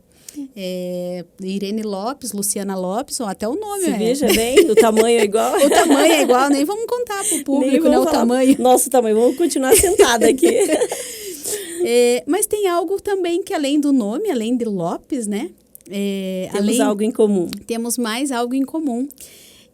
Irene Lopes, Luciana Lopes, ou até o nome. Veja bem, o tamanho é igual. O tamanho é igual, nem vamos contar pro público, né, o tamanho. Nosso tamanho, vamos continuar sentada aqui. Mas tem algo também que além do nome, além de Lopes, né? Temos algo em comum. Temos mais algo em comum.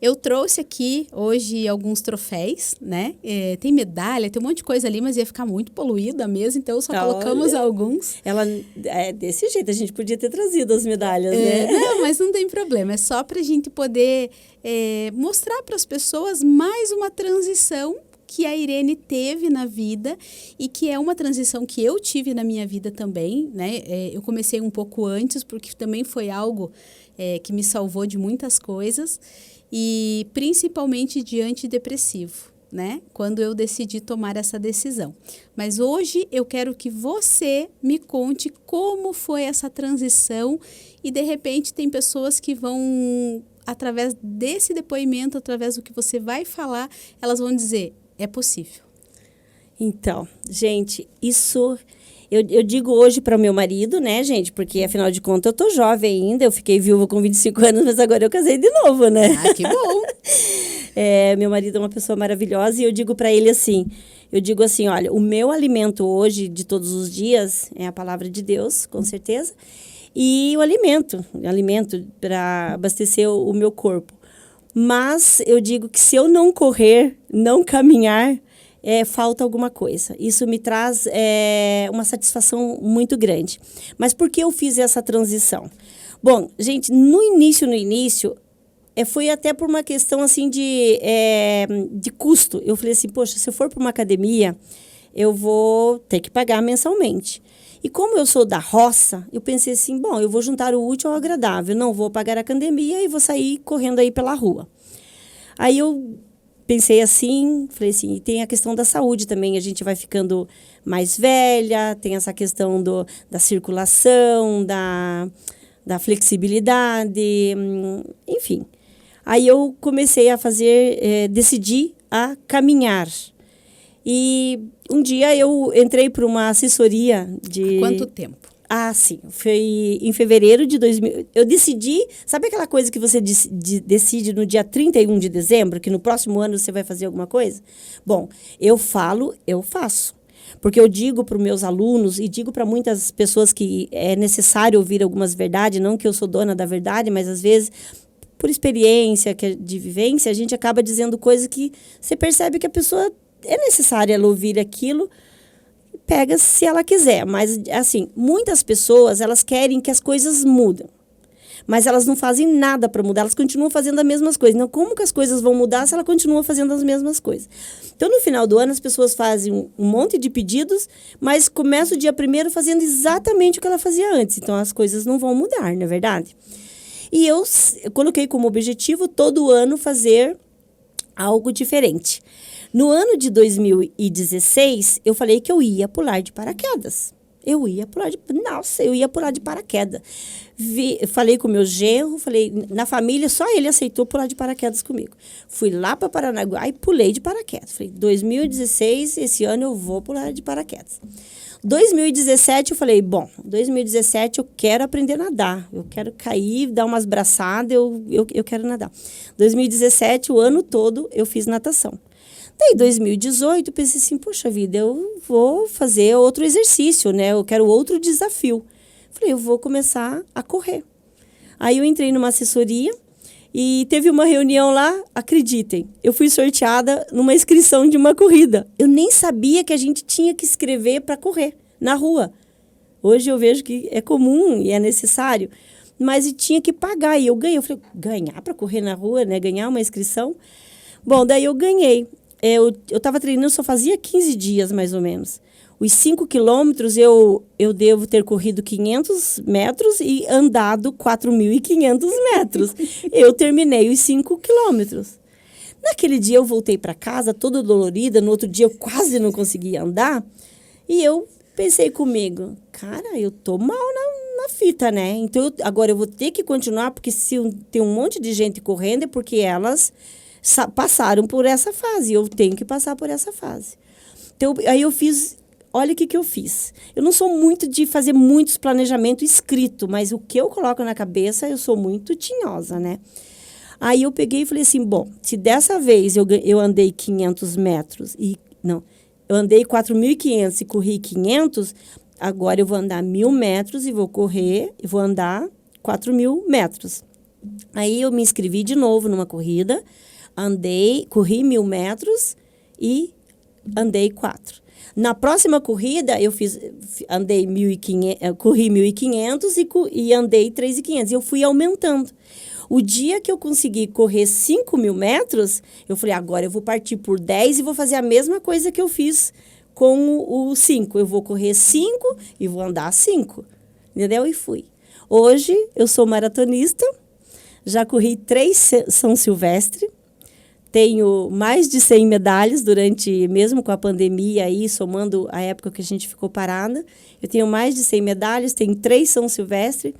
Eu trouxe aqui hoje alguns troféus, né? Tem medalha, tem um monte de coisa ali, mas ia ficar muito poluída a mesa, então só colocamos alguns. Ela é desse jeito, a gente podia ter trazido as medalhas, né? Não, mas não tem problema, é só para a gente poder mostrar para as pessoas mais uma transição que a Irene teve na vida e que é uma transição que eu tive na minha vida também, né? Eu comecei um pouco antes, porque também foi algo que me salvou de muitas coisas e principalmente de antidepressivo, né? Quando eu decidi tomar essa decisão. Mas hoje eu quero que você me conte como foi essa transição e de repente tem pessoas que vão, através desse depoimento, através do que você vai falar, elas vão dizer: é possível. Então, gente, isso eu digo hoje para o meu marido, né, gente? Porque, afinal de contas, eu tô jovem ainda. Eu fiquei viúva com 25 anos, mas agora eu casei de novo, né? Ah, que bom! Meu marido é uma pessoa maravilhosa e eu digo para ele assim, olha, o meu alimento hoje, de todos os dias, é a palavra de Deus, com certeza, e o alimento para abastecer o meu corpo. Mas eu digo que se eu não correr, não caminhar, falta alguma coisa. Isso me traz uma satisfação muito grande. Mas por que eu fiz essa transição? Bom, gente, no início, foi até por uma questão assim de custo. Eu falei assim, poxa, se eu for para uma academia, eu vou ter que pagar mensalmente. E como eu sou da roça, eu pensei assim, bom, eu vou juntar o útil ao agradável. Não vou pagar a academia e vou sair correndo aí pela rua. Aí eu pensei assim, falei assim, e tem a questão da saúde também. A gente vai ficando mais velha, tem essa questão da circulação, da flexibilidade, enfim. Aí eu comecei a decidi a caminhar. E um dia eu entrei para uma assessoria de... Há quanto tempo? Ah, sim. Foi em fevereiro de 2000. Eu decidi... Sabe aquela coisa que você decide no dia 31 de dezembro, que no próximo ano você vai fazer alguma coisa? Bom, eu faço. Porque eu digo para os meus alunos e digo para muitas pessoas que é necessário ouvir algumas verdades, não que eu sou dona da verdade, mas às vezes... por experiência, de vivência, a gente acaba dizendo coisas que você percebe que a pessoa é necessária ela ouvir aquilo, pega se ela quiser. Mas, assim, muitas pessoas, elas querem que as coisas mudem. Mas elas não fazem nada para mudar, elas continuam fazendo as mesmas coisas. Então, como que as coisas vão mudar se ela continua fazendo as mesmas coisas? Então, no final do ano, as pessoas fazem um monte de pedidos, mas começa o dia 1º fazendo exatamente o que ela fazia antes. Então, as coisas não vão mudar, não é verdade? E eu coloquei como objetivo todo ano fazer algo diferente. No ano de 2016, eu falei que eu ia pular de paraquedas. Eu ia pular de paraquedas. Falei com o meu genro, na família, só ele aceitou pular de paraquedas comigo. Fui lá para Paranaguá e pulei de paraquedas. Falei, 2016, esse ano eu vou pular de paraquedas. 2017 eu falei, bom, 2017 eu quero aprender a nadar. Eu quero cair, dar umas braçadas, eu quero nadar. 2017, o ano todo, eu fiz natação. Daí, 2018, eu pensei assim, poxa vida, eu vou fazer outro exercício, né? Eu quero outro desafio. Falei, eu vou começar a correr. Aí eu entrei numa assessoria e teve uma reunião lá, acreditem, eu fui sorteada numa inscrição de uma corrida. Eu nem sabia que a gente tinha que escrever para correr na rua. Hoje eu vejo que é comum e é necessário, mas tinha que pagar. E eu ganhei. Eu falei, ganhar para correr na rua, né? Ganhar uma inscrição? Bom, daí eu ganhei. Eu estava treinando, só fazia 15 dias, mais ou menos. Os 5 quilômetros, eu devo ter corrido 500 metros e andado 4.500 metros. Eu terminei os 5 quilômetros. Naquele dia, eu voltei para casa, toda dolorida. No outro dia, eu quase não conseguia andar. E eu pensei comigo, cara, eu tô mal na fita, né? Então, agora eu vou ter que continuar, porque se tem um monte de gente correndo, é porque elas passaram por essa fase. Eu tenho que passar por essa fase. Então, aí eu fiz... Olha o que eu fiz. Eu não sou muito de fazer muitos planejamentos escritos, mas o que eu coloco na cabeça, eu sou muito tinhosa, né? Aí eu peguei e falei assim, bom, se dessa vez eu andei 500 metros eu andei 4.500 e corri 500, agora eu vou andar 1.000 metros e vou correr, e vou andar 4.000 metros. Aí eu me inscrevi de novo numa corrida, corri 1.000 metros e andei 4. Na próxima corrida, eu andei 1.500, corri 1.500 e andei 3.500. E eu fui aumentando. O dia que eu consegui correr 5.000 metros, eu falei, agora eu vou partir por 10 e vou fazer a mesma coisa que eu fiz com o 5. Eu vou correr 5 e vou andar 5. Entendeu? E fui. Hoje, eu sou maratonista, já corri 3 São Silvestre, tenho mais de 100 medalhas mesmo com a pandemia aí, somando a época que a gente ficou parada. Eu tenho mais de 100 medalhas, tenho 3 São Silvestre,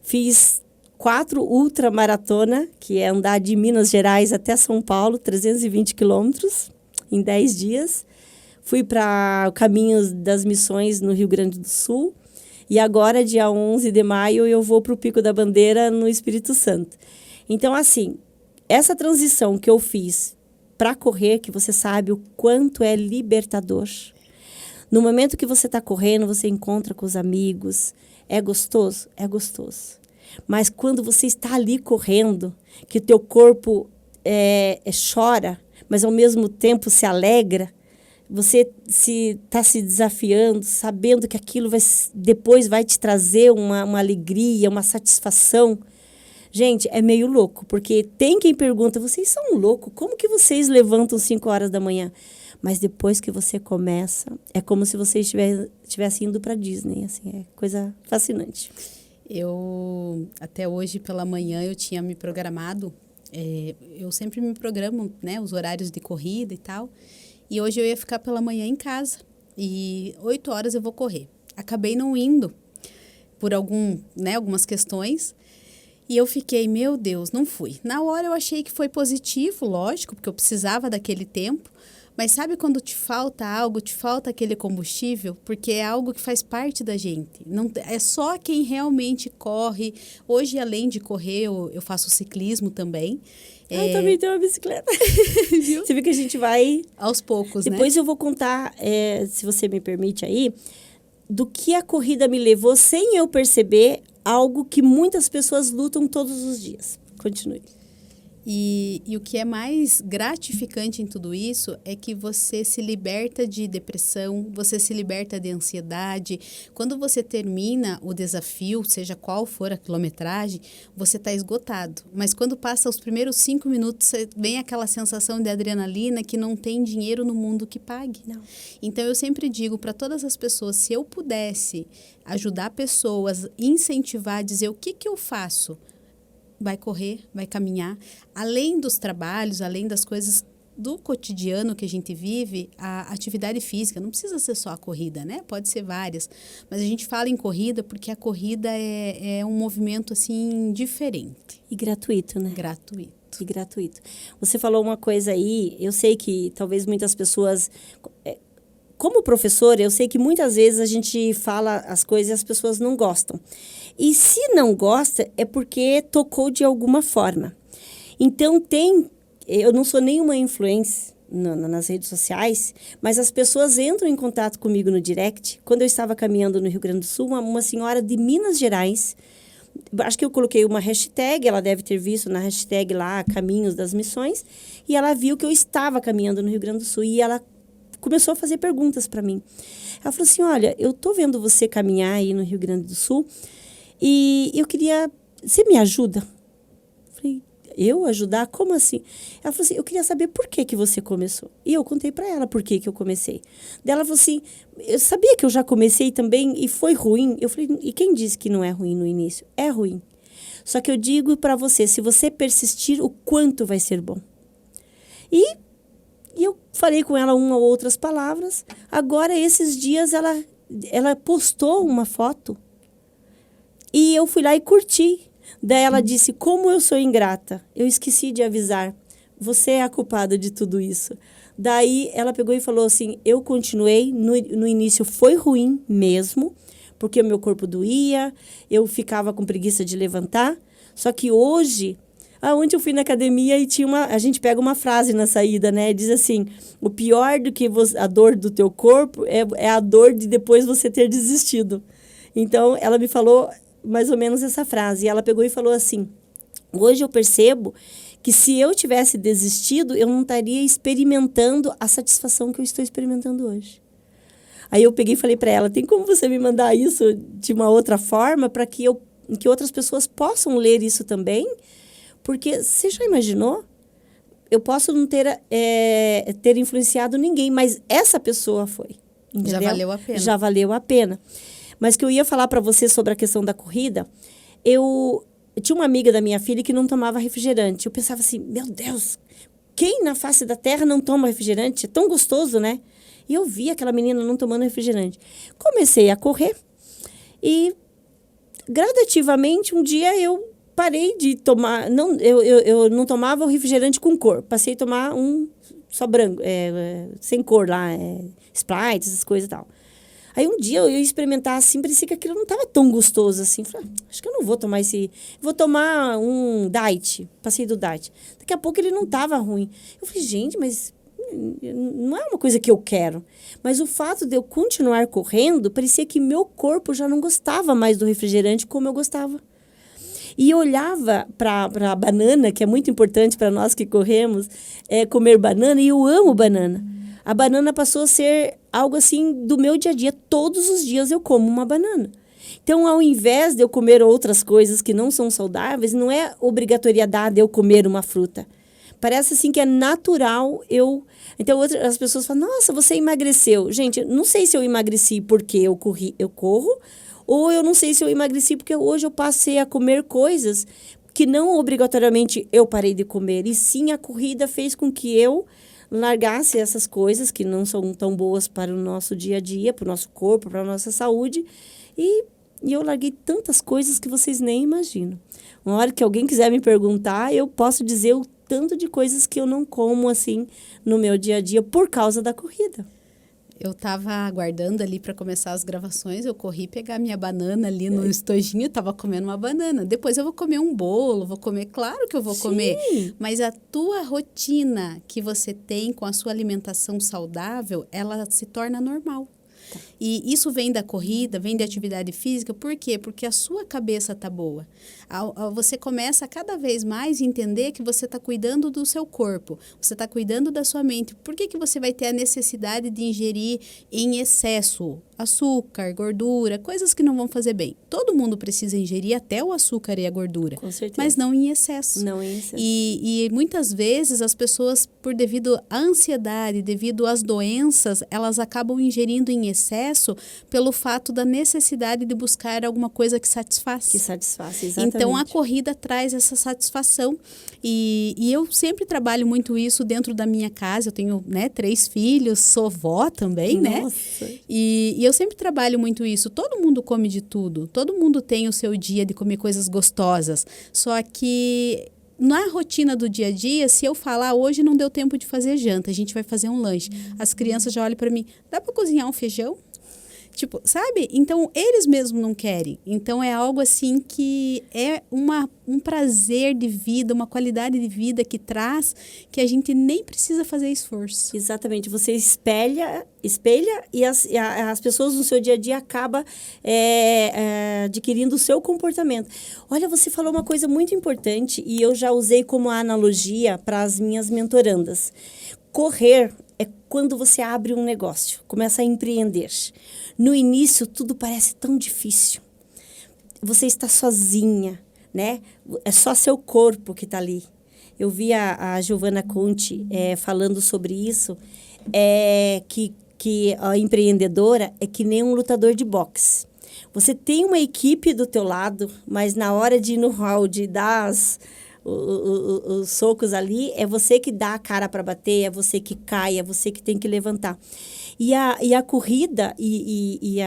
fiz 4 ultramaratona, que é andar de Minas Gerais até São Paulo, 320 quilômetros em 10 dias. Fui para o Caminho das Missões no Rio Grande do Sul. E agora, dia 11 de maio, eu vou para o Pico da Bandeira, no Espírito Santo. Então, assim, essa transição que eu fiz para correr, que você sabe o quanto é libertador. No momento que você está correndo, você encontra com os amigos. É gostoso? É gostoso. Mas quando você está ali correndo, que o teu corpo chora, mas ao mesmo tempo se alegra, você está se desafiando, sabendo que aquilo depois vai te trazer uma alegria, uma satisfação. Gente, é meio louco, porque tem quem pergunta, vocês são loucos, como que vocês levantam 5 horas da manhã? Mas depois que você começa, é como se você estivesse indo para Disney, assim, é coisa fascinante. Até hoje pela manhã, eu tinha me programado, eu sempre me programo, né, os horários de corrida e tal, e hoje eu ia ficar pela manhã em casa, e 8 horas eu vou correr. Acabei não indo, por algumas questões, e eu fiquei, meu Deus, não fui. Na hora eu achei que foi positivo, lógico, porque eu precisava daquele tempo. Mas sabe quando te falta algo, te falta aquele combustível? Porque é algo que faz parte da gente. Não, é só quem realmente corre. Hoje, além de correr, eu faço ciclismo também. Eu também tenho uma bicicleta. Viu? Você vê que a gente vai... Aos poucos, né? Depois eu vou contar, se você me permite aí, do que a corrida me levou sem eu perceber, algo que muitas pessoas lutam todos os dias. Continue. E o que é mais gratificante em tudo isso é que você se liberta de depressão, você se liberta de ansiedade. Quando você termina o desafio, seja qual for a quilometragem, você está esgotado. Mas quando passa os primeiros 5 minutos, vem aquela sensação de adrenalina que não tem dinheiro no mundo que pague. Não. Então, eu sempre digo para todas as pessoas, se eu pudesse ajudar pessoas, incentivar, dizer o que eu faço, vai correr, vai caminhar. Além dos trabalhos, além das coisas do cotidiano que a gente vive, a atividade física, não precisa ser só a corrida, né? Pode ser várias. Mas a gente fala em corrida porque a corrida é um movimento, assim, diferente. E gratuito, né? Gratuito. E gratuito. Você falou uma coisa aí, eu sei que talvez muitas pessoas como professora, eu sei que muitas vezes a gente fala as coisas e as pessoas não gostam. E se não gosta, é porque tocou de alguma forma. Então, eu não sou nenhuma influência nas redes sociais, mas as pessoas entram em contato comigo no direct. Quando eu estava caminhando no Rio Grande do Sul, uma senhora de Minas Gerais, acho que eu coloquei uma hashtag, ela deve ter visto na hashtag lá, Caminhos das Missões, e ela viu que eu estava caminhando no Rio Grande do Sul, e ela começou a fazer perguntas para mim. Ela falou assim, olha, eu tô vendo você caminhar aí no Rio Grande do Sul, e eu queria... Você me ajuda? Eu falei, eu ajudar? Como assim? Ela falou assim, eu queria saber por que você começou. E eu contei para ela por que eu comecei. Daí ela falou assim, eu sabia que eu já comecei também e foi ruim. Eu falei, e quem disse que não é ruim no início? É ruim. Só que eu digo para você, se você persistir, o quanto vai ser bom. E eu falei com ela uma ou outras palavras. Agora, esses dias, ela postou uma foto e eu fui lá e curti. Daí ela disse, como eu sou ingrata, eu esqueci de avisar, você é a culpada de tudo isso. Daí ela pegou e falou assim, eu continuei, no início foi ruim mesmo, porque o meu corpo doía, eu ficava com preguiça de levantar, só que hoje, ontem eu fui na academia e a gente pega uma frase na saída, né, diz assim, o pior do que a dor do teu corpo é a dor de depois você ter desistido. Então, ela me falou mais ou menos essa frase. E ela pegou e falou assim, hoje eu percebo que se eu tivesse desistido, eu não estaria experimentando a satisfação que eu estou experimentando hoje. Aí eu peguei e falei para ela, tem como você me mandar isso de uma outra forma para que outras pessoas possam ler isso também? Porque você já imaginou? Eu posso não ter influenciado ninguém, mas essa pessoa foi. Entendeu? Já valeu a pena. Já valeu a pena. Mas que eu ia falar para você sobre a questão da corrida, eu tinha uma amiga da minha filha que não tomava refrigerante. Eu pensava assim, meu Deus, quem na face da terra não toma refrigerante? É tão gostoso, né? E eu vi aquela menina não tomando refrigerante. Comecei a correr e, gradativamente, um dia eu parei de tomar... Eu não tomava o refrigerante com cor. Passei a tomar um só branco, sem cor lá, Sprite, essas coisas e tal. Aí um dia eu ia experimentar assim, parecia que aquilo não estava tão gostoso assim. Falei, acho que eu não vou tomar vou tomar um Diet. Passei do Diet. Daqui a pouco ele não estava ruim. Eu falei, gente, mas não é uma coisa que eu quero. Mas o fato de eu continuar correndo, parecia que meu corpo já não gostava mais do refrigerante como eu gostava. E eu olhava para a banana, que é muito importante para nós que corremos, comer banana, e eu amo banana. A banana passou a ser algo assim do meu dia a dia. Todos os dias eu como uma banana. Então, ao invés de eu comer outras coisas que não são saudáveis, não é obrigatoriedade eu comer uma fruta. Parece assim que é natural eu... Então, as pessoas falam, nossa, você emagreceu. Gente, não sei se eu emagreci porque eu corro, ou eu não sei se eu emagreci porque hoje eu passei a comer coisas que não obrigatoriamente eu parei de comer. E sim, a corrida fez com que eu largasse essas coisas que não são tão boas para o nosso dia a dia, para o nosso corpo, para a nossa saúde. E eu larguei tantas coisas que vocês nem imaginam. Uma hora que alguém quiser me perguntar, eu posso dizer o tanto de coisas que eu não como assim no meu dia a dia por causa da corrida. Eu estava aguardando ali para começar as gravações, eu corri pegar minha banana ali no estojinho, estava comendo uma banana. Depois eu vou comer um bolo, vou comer, claro que eu vou comer. Mas a tua rotina que você tem com a sua alimentação saudável, ela se torna normal. E isso vem da corrida, vem da atividade física. Por quê? Porque a sua cabeça está boa. Você começa a cada vez mais entender que você está cuidando do seu corpo, você está cuidando da sua mente. Por que você vai ter a necessidade de ingerir em excesso açúcar, gordura, coisas que não vão fazer bem? Todo mundo precisa ingerir até o açúcar e a gordura, com certeza, mas não em excesso. Não em excesso. E muitas vezes as pessoas, devido à ansiedade, devido às doenças, elas acabam ingerindo em excesso pelo fato da necessidade de buscar alguma coisa que satisfaça. Que satisfaça, exatamente. Então, a corrida traz essa satisfação. E eu sempre trabalho muito isso dentro da minha casa. Eu tenho 3 filhos, sou vó também, Nossa. né? E eu sempre trabalho muito isso. Todo mundo come de tudo. Todo mundo tem o seu dia de comer coisas gostosas. Só que na rotina do dia a dia, se eu falar, hoje não deu tempo de fazer janta, a gente vai fazer um lanche. As crianças já olham para mim, dá para cozinhar um feijão? Tipo, sabe? Então, eles mesmos não querem. Então, é algo assim que é um prazer de vida, uma qualidade de vida que traz, que a gente nem precisa fazer esforço. Exatamente. Você espelha e as pessoas no seu dia a dia acabam adquirindo o seu comportamento. Olha, você falou uma coisa muito importante e eu já usei como analogia para as minhas mentorandas. Correr é quando você abre um negócio, começa a empreender. No início, tudo parece tão difícil. Você está sozinha, né? É só seu corpo que está ali. Eu vi a Giovanna Conte falando sobre isso, que a empreendedora é que nem um lutador de boxe. Você tem uma equipe do teu lado, mas na hora de ir no round, dar os socos ali, é você que dá a cara para bater, é você que cai, é você que tem que levantar. E a corrida e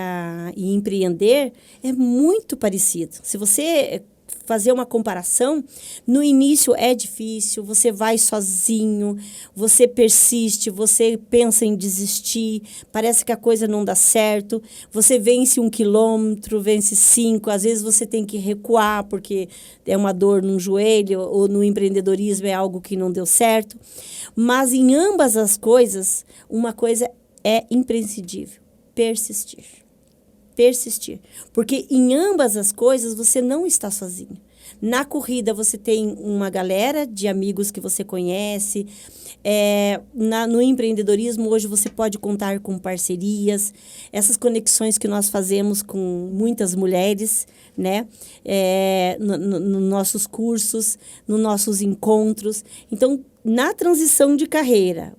empreender é muito parecido. Se você fazer uma comparação, no início é difícil, você vai sozinho, você persiste, você pensa em desistir, parece que a coisa não dá certo, você vence 1 quilômetro, vence 5, às vezes você tem que recuar porque é uma dor no joelho ou no empreendedorismo é algo que não deu certo. Mas em ambas as coisas, uma coisa é imprescindível: persistir. Persistir. Porque em ambas as coisas você não está sozinho. Na corrida você tem uma galera de amigos que você conhece. No empreendedorismo hoje você pode contar com parcerias. Essas conexões que nós fazemos com muitas mulheres, né? Nos nossos cursos, nos nossos encontros. Então, na transição de carreira,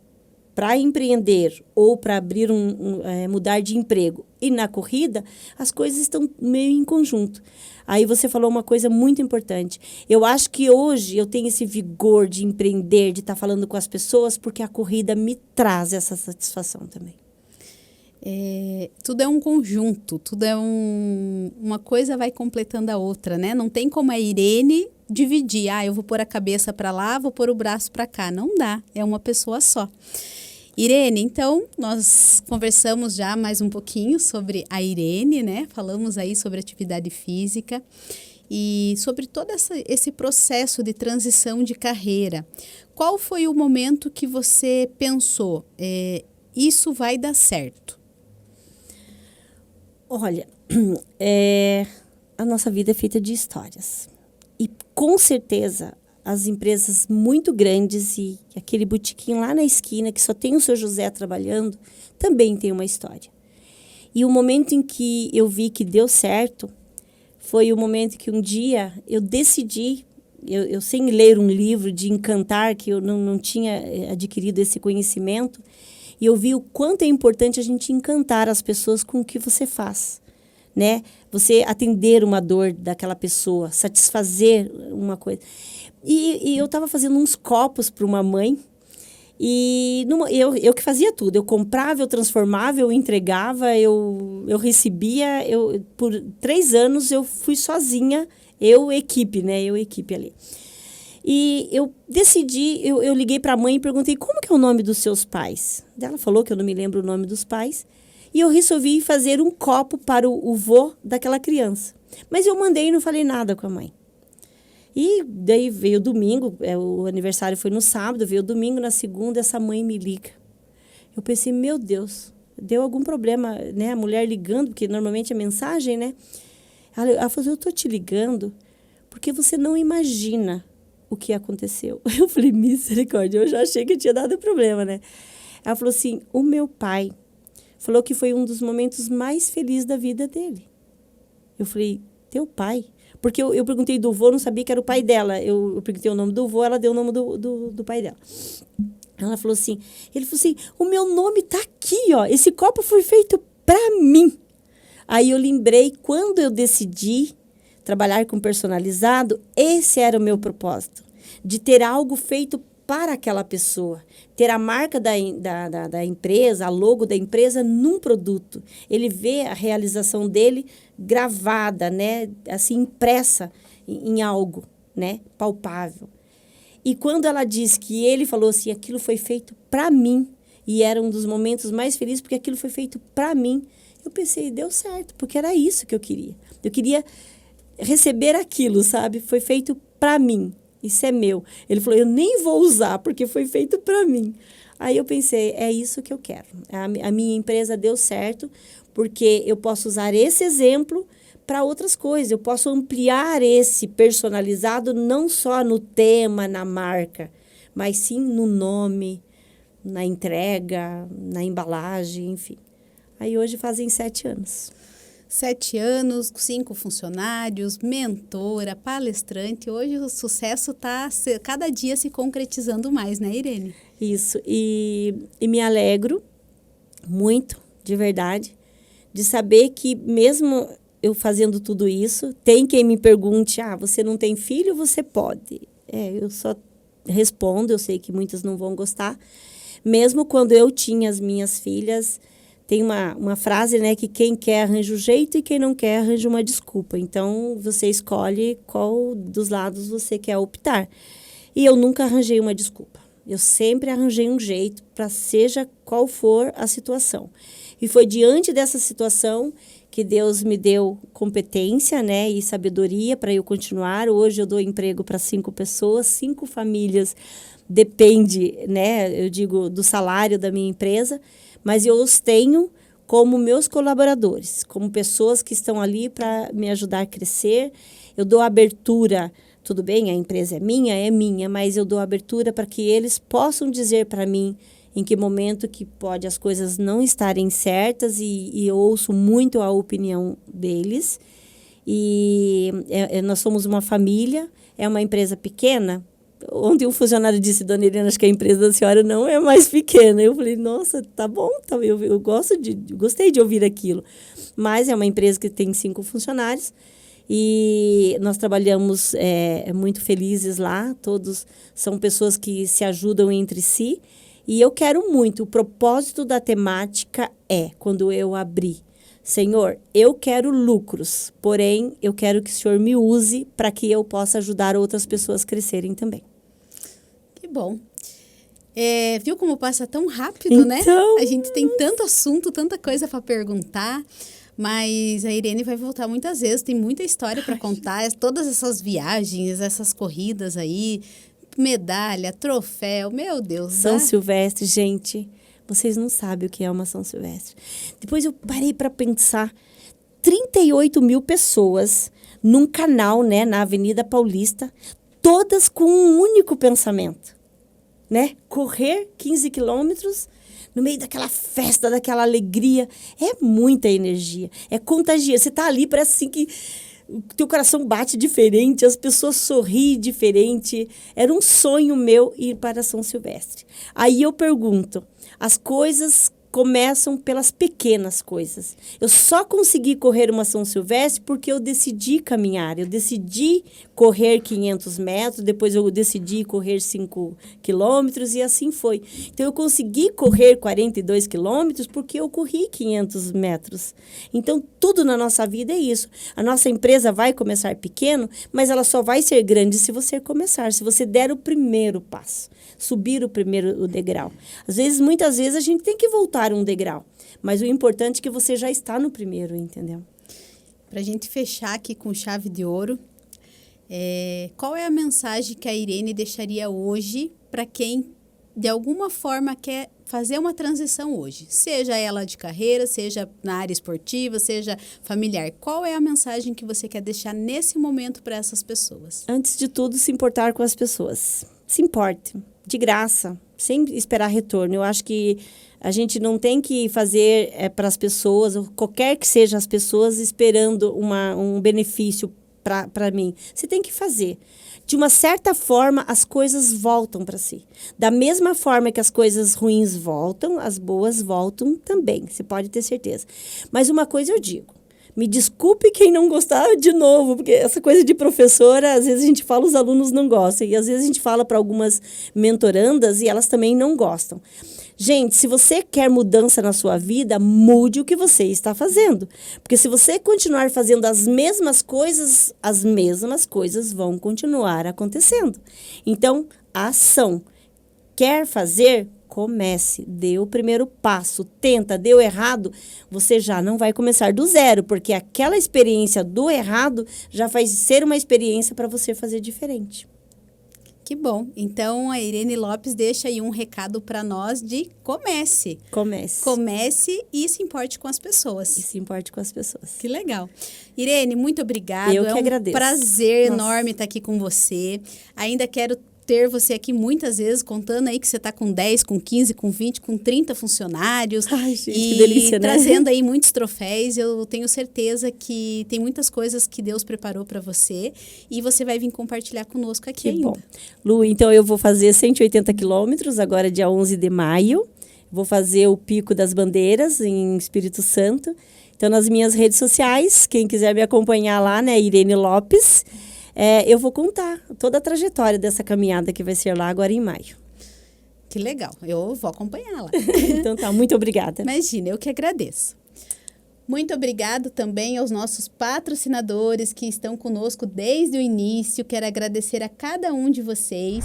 para empreender ou para abrir mudar de emprego e na corrida, as coisas estão meio em conjunto. Aí você falou uma coisa muito importante. Eu acho que hoje eu tenho esse vigor de empreender, de estar falando com as pessoas, porque a corrida me traz essa satisfação também. Tudo é um conjunto, tudo é uma coisa vai completando a outra, né? Não tem como a Irene dividir. Eu vou pôr a cabeça para lá, vou pôr o braço para cá. Não dá, é uma pessoa só. Irene, então, nós conversamos já mais um pouquinho sobre a Irene, né? Falamos aí sobre atividade física e sobre todo esse processo de transição de carreira. Qual foi o momento que você pensou, isso vai dar certo? Olha, a nossa vida é feita de histórias. E, com certeza, as empresas muito grandes e aquele botequim lá na esquina que só tem o seu José trabalhando, também tem uma história. E o momento em que eu vi que deu certo foi o momento que um dia eu decidi, eu sem ler um livro de encantar, que eu não tinha adquirido esse conhecimento, e eu vi o quanto é importante a gente encantar as pessoas com o que você faz, né? Você atender uma dor daquela pessoa, satisfazer uma coisa. E eu estava fazendo uns copos para uma mãe e eu que fazia tudo. Eu comprava, eu transformava, eu entregava, eu recebia. Por 3 anos eu fui sozinha, equipe, né? Eu equipe ali. E eu decidi, eu liguei para a mãe e perguntei como que é o nome dos seus pais. Ela falou que eu não me lembro o nome dos pais. E eu resolvi fazer um copo para o vô daquela criança. Mas eu mandei e não falei nada com a mãe. E daí veio domingo, o aniversário foi no sábado, veio domingo, na segunda, essa mãe me liga. Eu pensei, meu Deus, deu algum problema, né? A mulher ligando, porque normalmente é mensagem, né? Ela falou, eu estou te ligando porque você não imagina o que aconteceu. Eu falei, misericórdia, eu já achei que tinha dado problema, né? Ela falou assim, o meu pai falou que foi um dos momentos mais felizes da vida dele. Eu falei, teu pai? Porque eu perguntei do vô, não sabia que era o pai dela. Eu perguntei o nome do vô, ela deu o nome do pai dela. Ele falou assim, o meu nome tá aqui, ó. Esse copo foi feito para mim. Aí eu lembrei, quando eu decidi trabalhar com personalizado, esse era o meu propósito. De ter algo feito para aquela pessoa. Ter a marca da empresa, a logo da empresa num produto. Ele vê a realização dele gravada, né? Assim, impressa em algo, né? Palpável. E quando ela disse que ele falou assim, aquilo foi feito para mim, e era um dos momentos mais felizes, porque aquilo foi feito para mim, eu pensei, deu certo, porque era isso que eu queria. Eu queria receber aquilo, sabe? Foi feito para mim, isso é meu. Ele falou, eu nem vou usar, porque foi feito para mim. Aí eu pensei, é isso que eu quero. A minha empresa deu certo, porque eu posso usar esse exemplo para outras coisas. Eu posso ampliar esse personalizado não só no tema, na marca, mas sim no nome, na entrega, na embalagem, enfim. Aí hoje fazem 7 anos. 7 anos, 5 funcionários, mentora, palestrante. Hoje o sucesso está cada dia se concretizando mais, né, Irene? Isso. E me alegro muito, de verdade, de saber que mesmo eu fazendo tudo isso, tem quem me pergunte, você não tem filho? Você pode. Eu só respondo, eu sei que muitas não vão gostar. Mesmo quando eu tinha as minhas filhas, tem uma frase, né, que quem quer arranja o jeito e quem não quer arranja uma desculpa. Então, você escolhe qual dos lados você quer optar. E eu nunca arranjei uma desculpa. Eu sempre arranjei um jeito para seja qual for a situação. E foi diante dessa situação que Deus me deu competência, né, e sabedoria para eu continuar. Hoje eu dou emprego para 5 pessoas, 5 famílias. Depende, né, eu digo, do salário da minha empresa, mas eu os tenho como meus colaboradores, como pessoas que estão ali para me ajudar a crescer. Eu dou abertura, tudo bem, a empresa é minha, mas eu dou abertura para que eles possam dizer para mim em que momento que pode as coisas não estarem certas e eu ouço muito a opinião deles. E nós somos uma família, é uma empresa pequena. Ontem um funcionário disse, dona Irene, acho que a empresa da senhora não é mais pequena. Eu falei, nossa, tá bom, tá, eu gostei de ouvir aquilo. Mas é uma empresa que tem 5 funcionários e nós trabalhamos muito felizes lá. Todos são pessoas que se ajudam entre si. E eu quero muito, o propósito da temática quando eu abri, Senhor, eu quero lucros, porém, eu quero que o Senhor me use para que eu possa ajudar outras pessoas a crescerem também. Que bom. Viu como passa tão rápido, né? A gente tem tanto assunto, tanta coisa para perguntar, mas a Irene vai voltar muitas vezes, tem muita história para contar, todas essas viagens, essas corridas aí, medalha, troféu, meu Deus. São Silvestre, gente, vocês não sabem o que é uma São Silvestre. Depois eu parei para pensar, 38 mil pessoas num canal, né, na Avenida Paulista, todas com um único pensamento, né? Correr 15 quilômetros no meio daquela festa, daquela alegria, é muita energia, é contagiante. Você está ali, parece assim que o teu coração bate diferente, as pessoas sorriem diferente. Era um sonho meu ir para São Silvestre. Aí eu pergunto, as coisas começam pelas pequenas coisas. Eu só consegui correr uma São Silvestre porque eu decidi caminhar. Eu decidi correr 500 metros, depois eu decidi correr 5 quilômetros e assim foi. Então, eu consegui correr 42 quilômetros porque eu corri 500 metros. Então, tudo na nossa vida é isso. A nossa empresa vai começar pequeno, mas ela só vai ser grande se você começar, se você der o primeiro passo, subir o degrau. Muitas vezes, a gente tem que voltar um degrau, mas o importante é que você já está no primeiro, entendeu? Para a gente fechar aqui com chave de ouro, qual é a mensagem que a Irene deixaria hoje para quem, de alguma forma, quer fazer uma transição hoje? Seja ela de carreira, seja na área esportiva, seja familiar. Qual é a mensagem que você quer deixar nesse momento para essas pessoas? Antes de tudo, se importar com as pessoas. Se importe, de graça, sem esperar retorno. Eu acho que a gente não tem que fazer para as pessoas, ou qualquer que seja as pessoas, esperando um benefício para mim. Você tem que fazer. De uma certa forma, as coisas voltam para si. Da mesma forma que as coisas ruins voltam, as boas voltam também. Você pode ter certeza. Mas uma coisa eu digo. Me desculpe quem não gostar de novo, porque essa coisa de professora, às vezes a gente fala, os alunos não gostam. E às vezes a gente fala para algumas mentorandas e elas também não gostam. Gente, se você quer mudança na sua vida, mude o que você está fazendo. Porque se você continuar fazendo as mesmas coisas vão continuar acontecendo. Então, a ação. Quer fazer? Comece, dê o primeiro passo, tenta, deu errado, você já não vai começar do zero, porque aquela experiência do errado já vai ser uma experiência para você fazer diferente. Que bom. Então, a Irene Lopes deixa aí um recado para nós de comece. Comece. Comece e se importe com as pessoas. E se importe com as pessoas. Que legal. Irene, muito obrigada. Eu que agradeço. É um prazer enorme estar aqui com você. Ainda quero ter você aqui muitas vezes, contando aí que você está com 10, com 15, com 20, com 30 funcionários. Ai, gente, que delícia, né? Trazendo aí muitos troféus. Eu tenho certeza que tem muitas coisas que Deus preparou para você e você vai vir compartilhar conosco aqui ainda. Bom. Lu, então eu vou fazer 180 quilômetros agora dia 11 de maio. Vou fazer o Pico das Bandeiras em Espírito Santo. Então, nas minhas redes sociais, quem quiser me acompanhar lá, né, Irene Lopes, eu vou contar toda a trajetória dessa caminhada que vai ser lá agora em maio. Que legal, eu vou acompanhar lá. Então tá, muito obrigada. Imagina, eu que agradeço. Muito obrigado também aos nossos patrocinadores que estão conosco desde o início. Quero agradecer a cada um de vocês.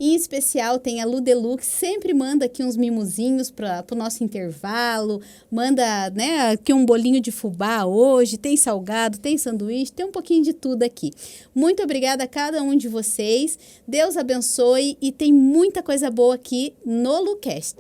Em especial, tem a Lu Deluxe, sempre manda aqui uns mimosinhos para o nosso intervalo. Manda, né, aqui um bolinho de fubá hoje. Tem salgado, tem sanduíche, tem um pouquinho de tudo aqui. Muito obrigada a cada um de vocês. Deus abençoe e tem muita coisa boa aqui no LuCast.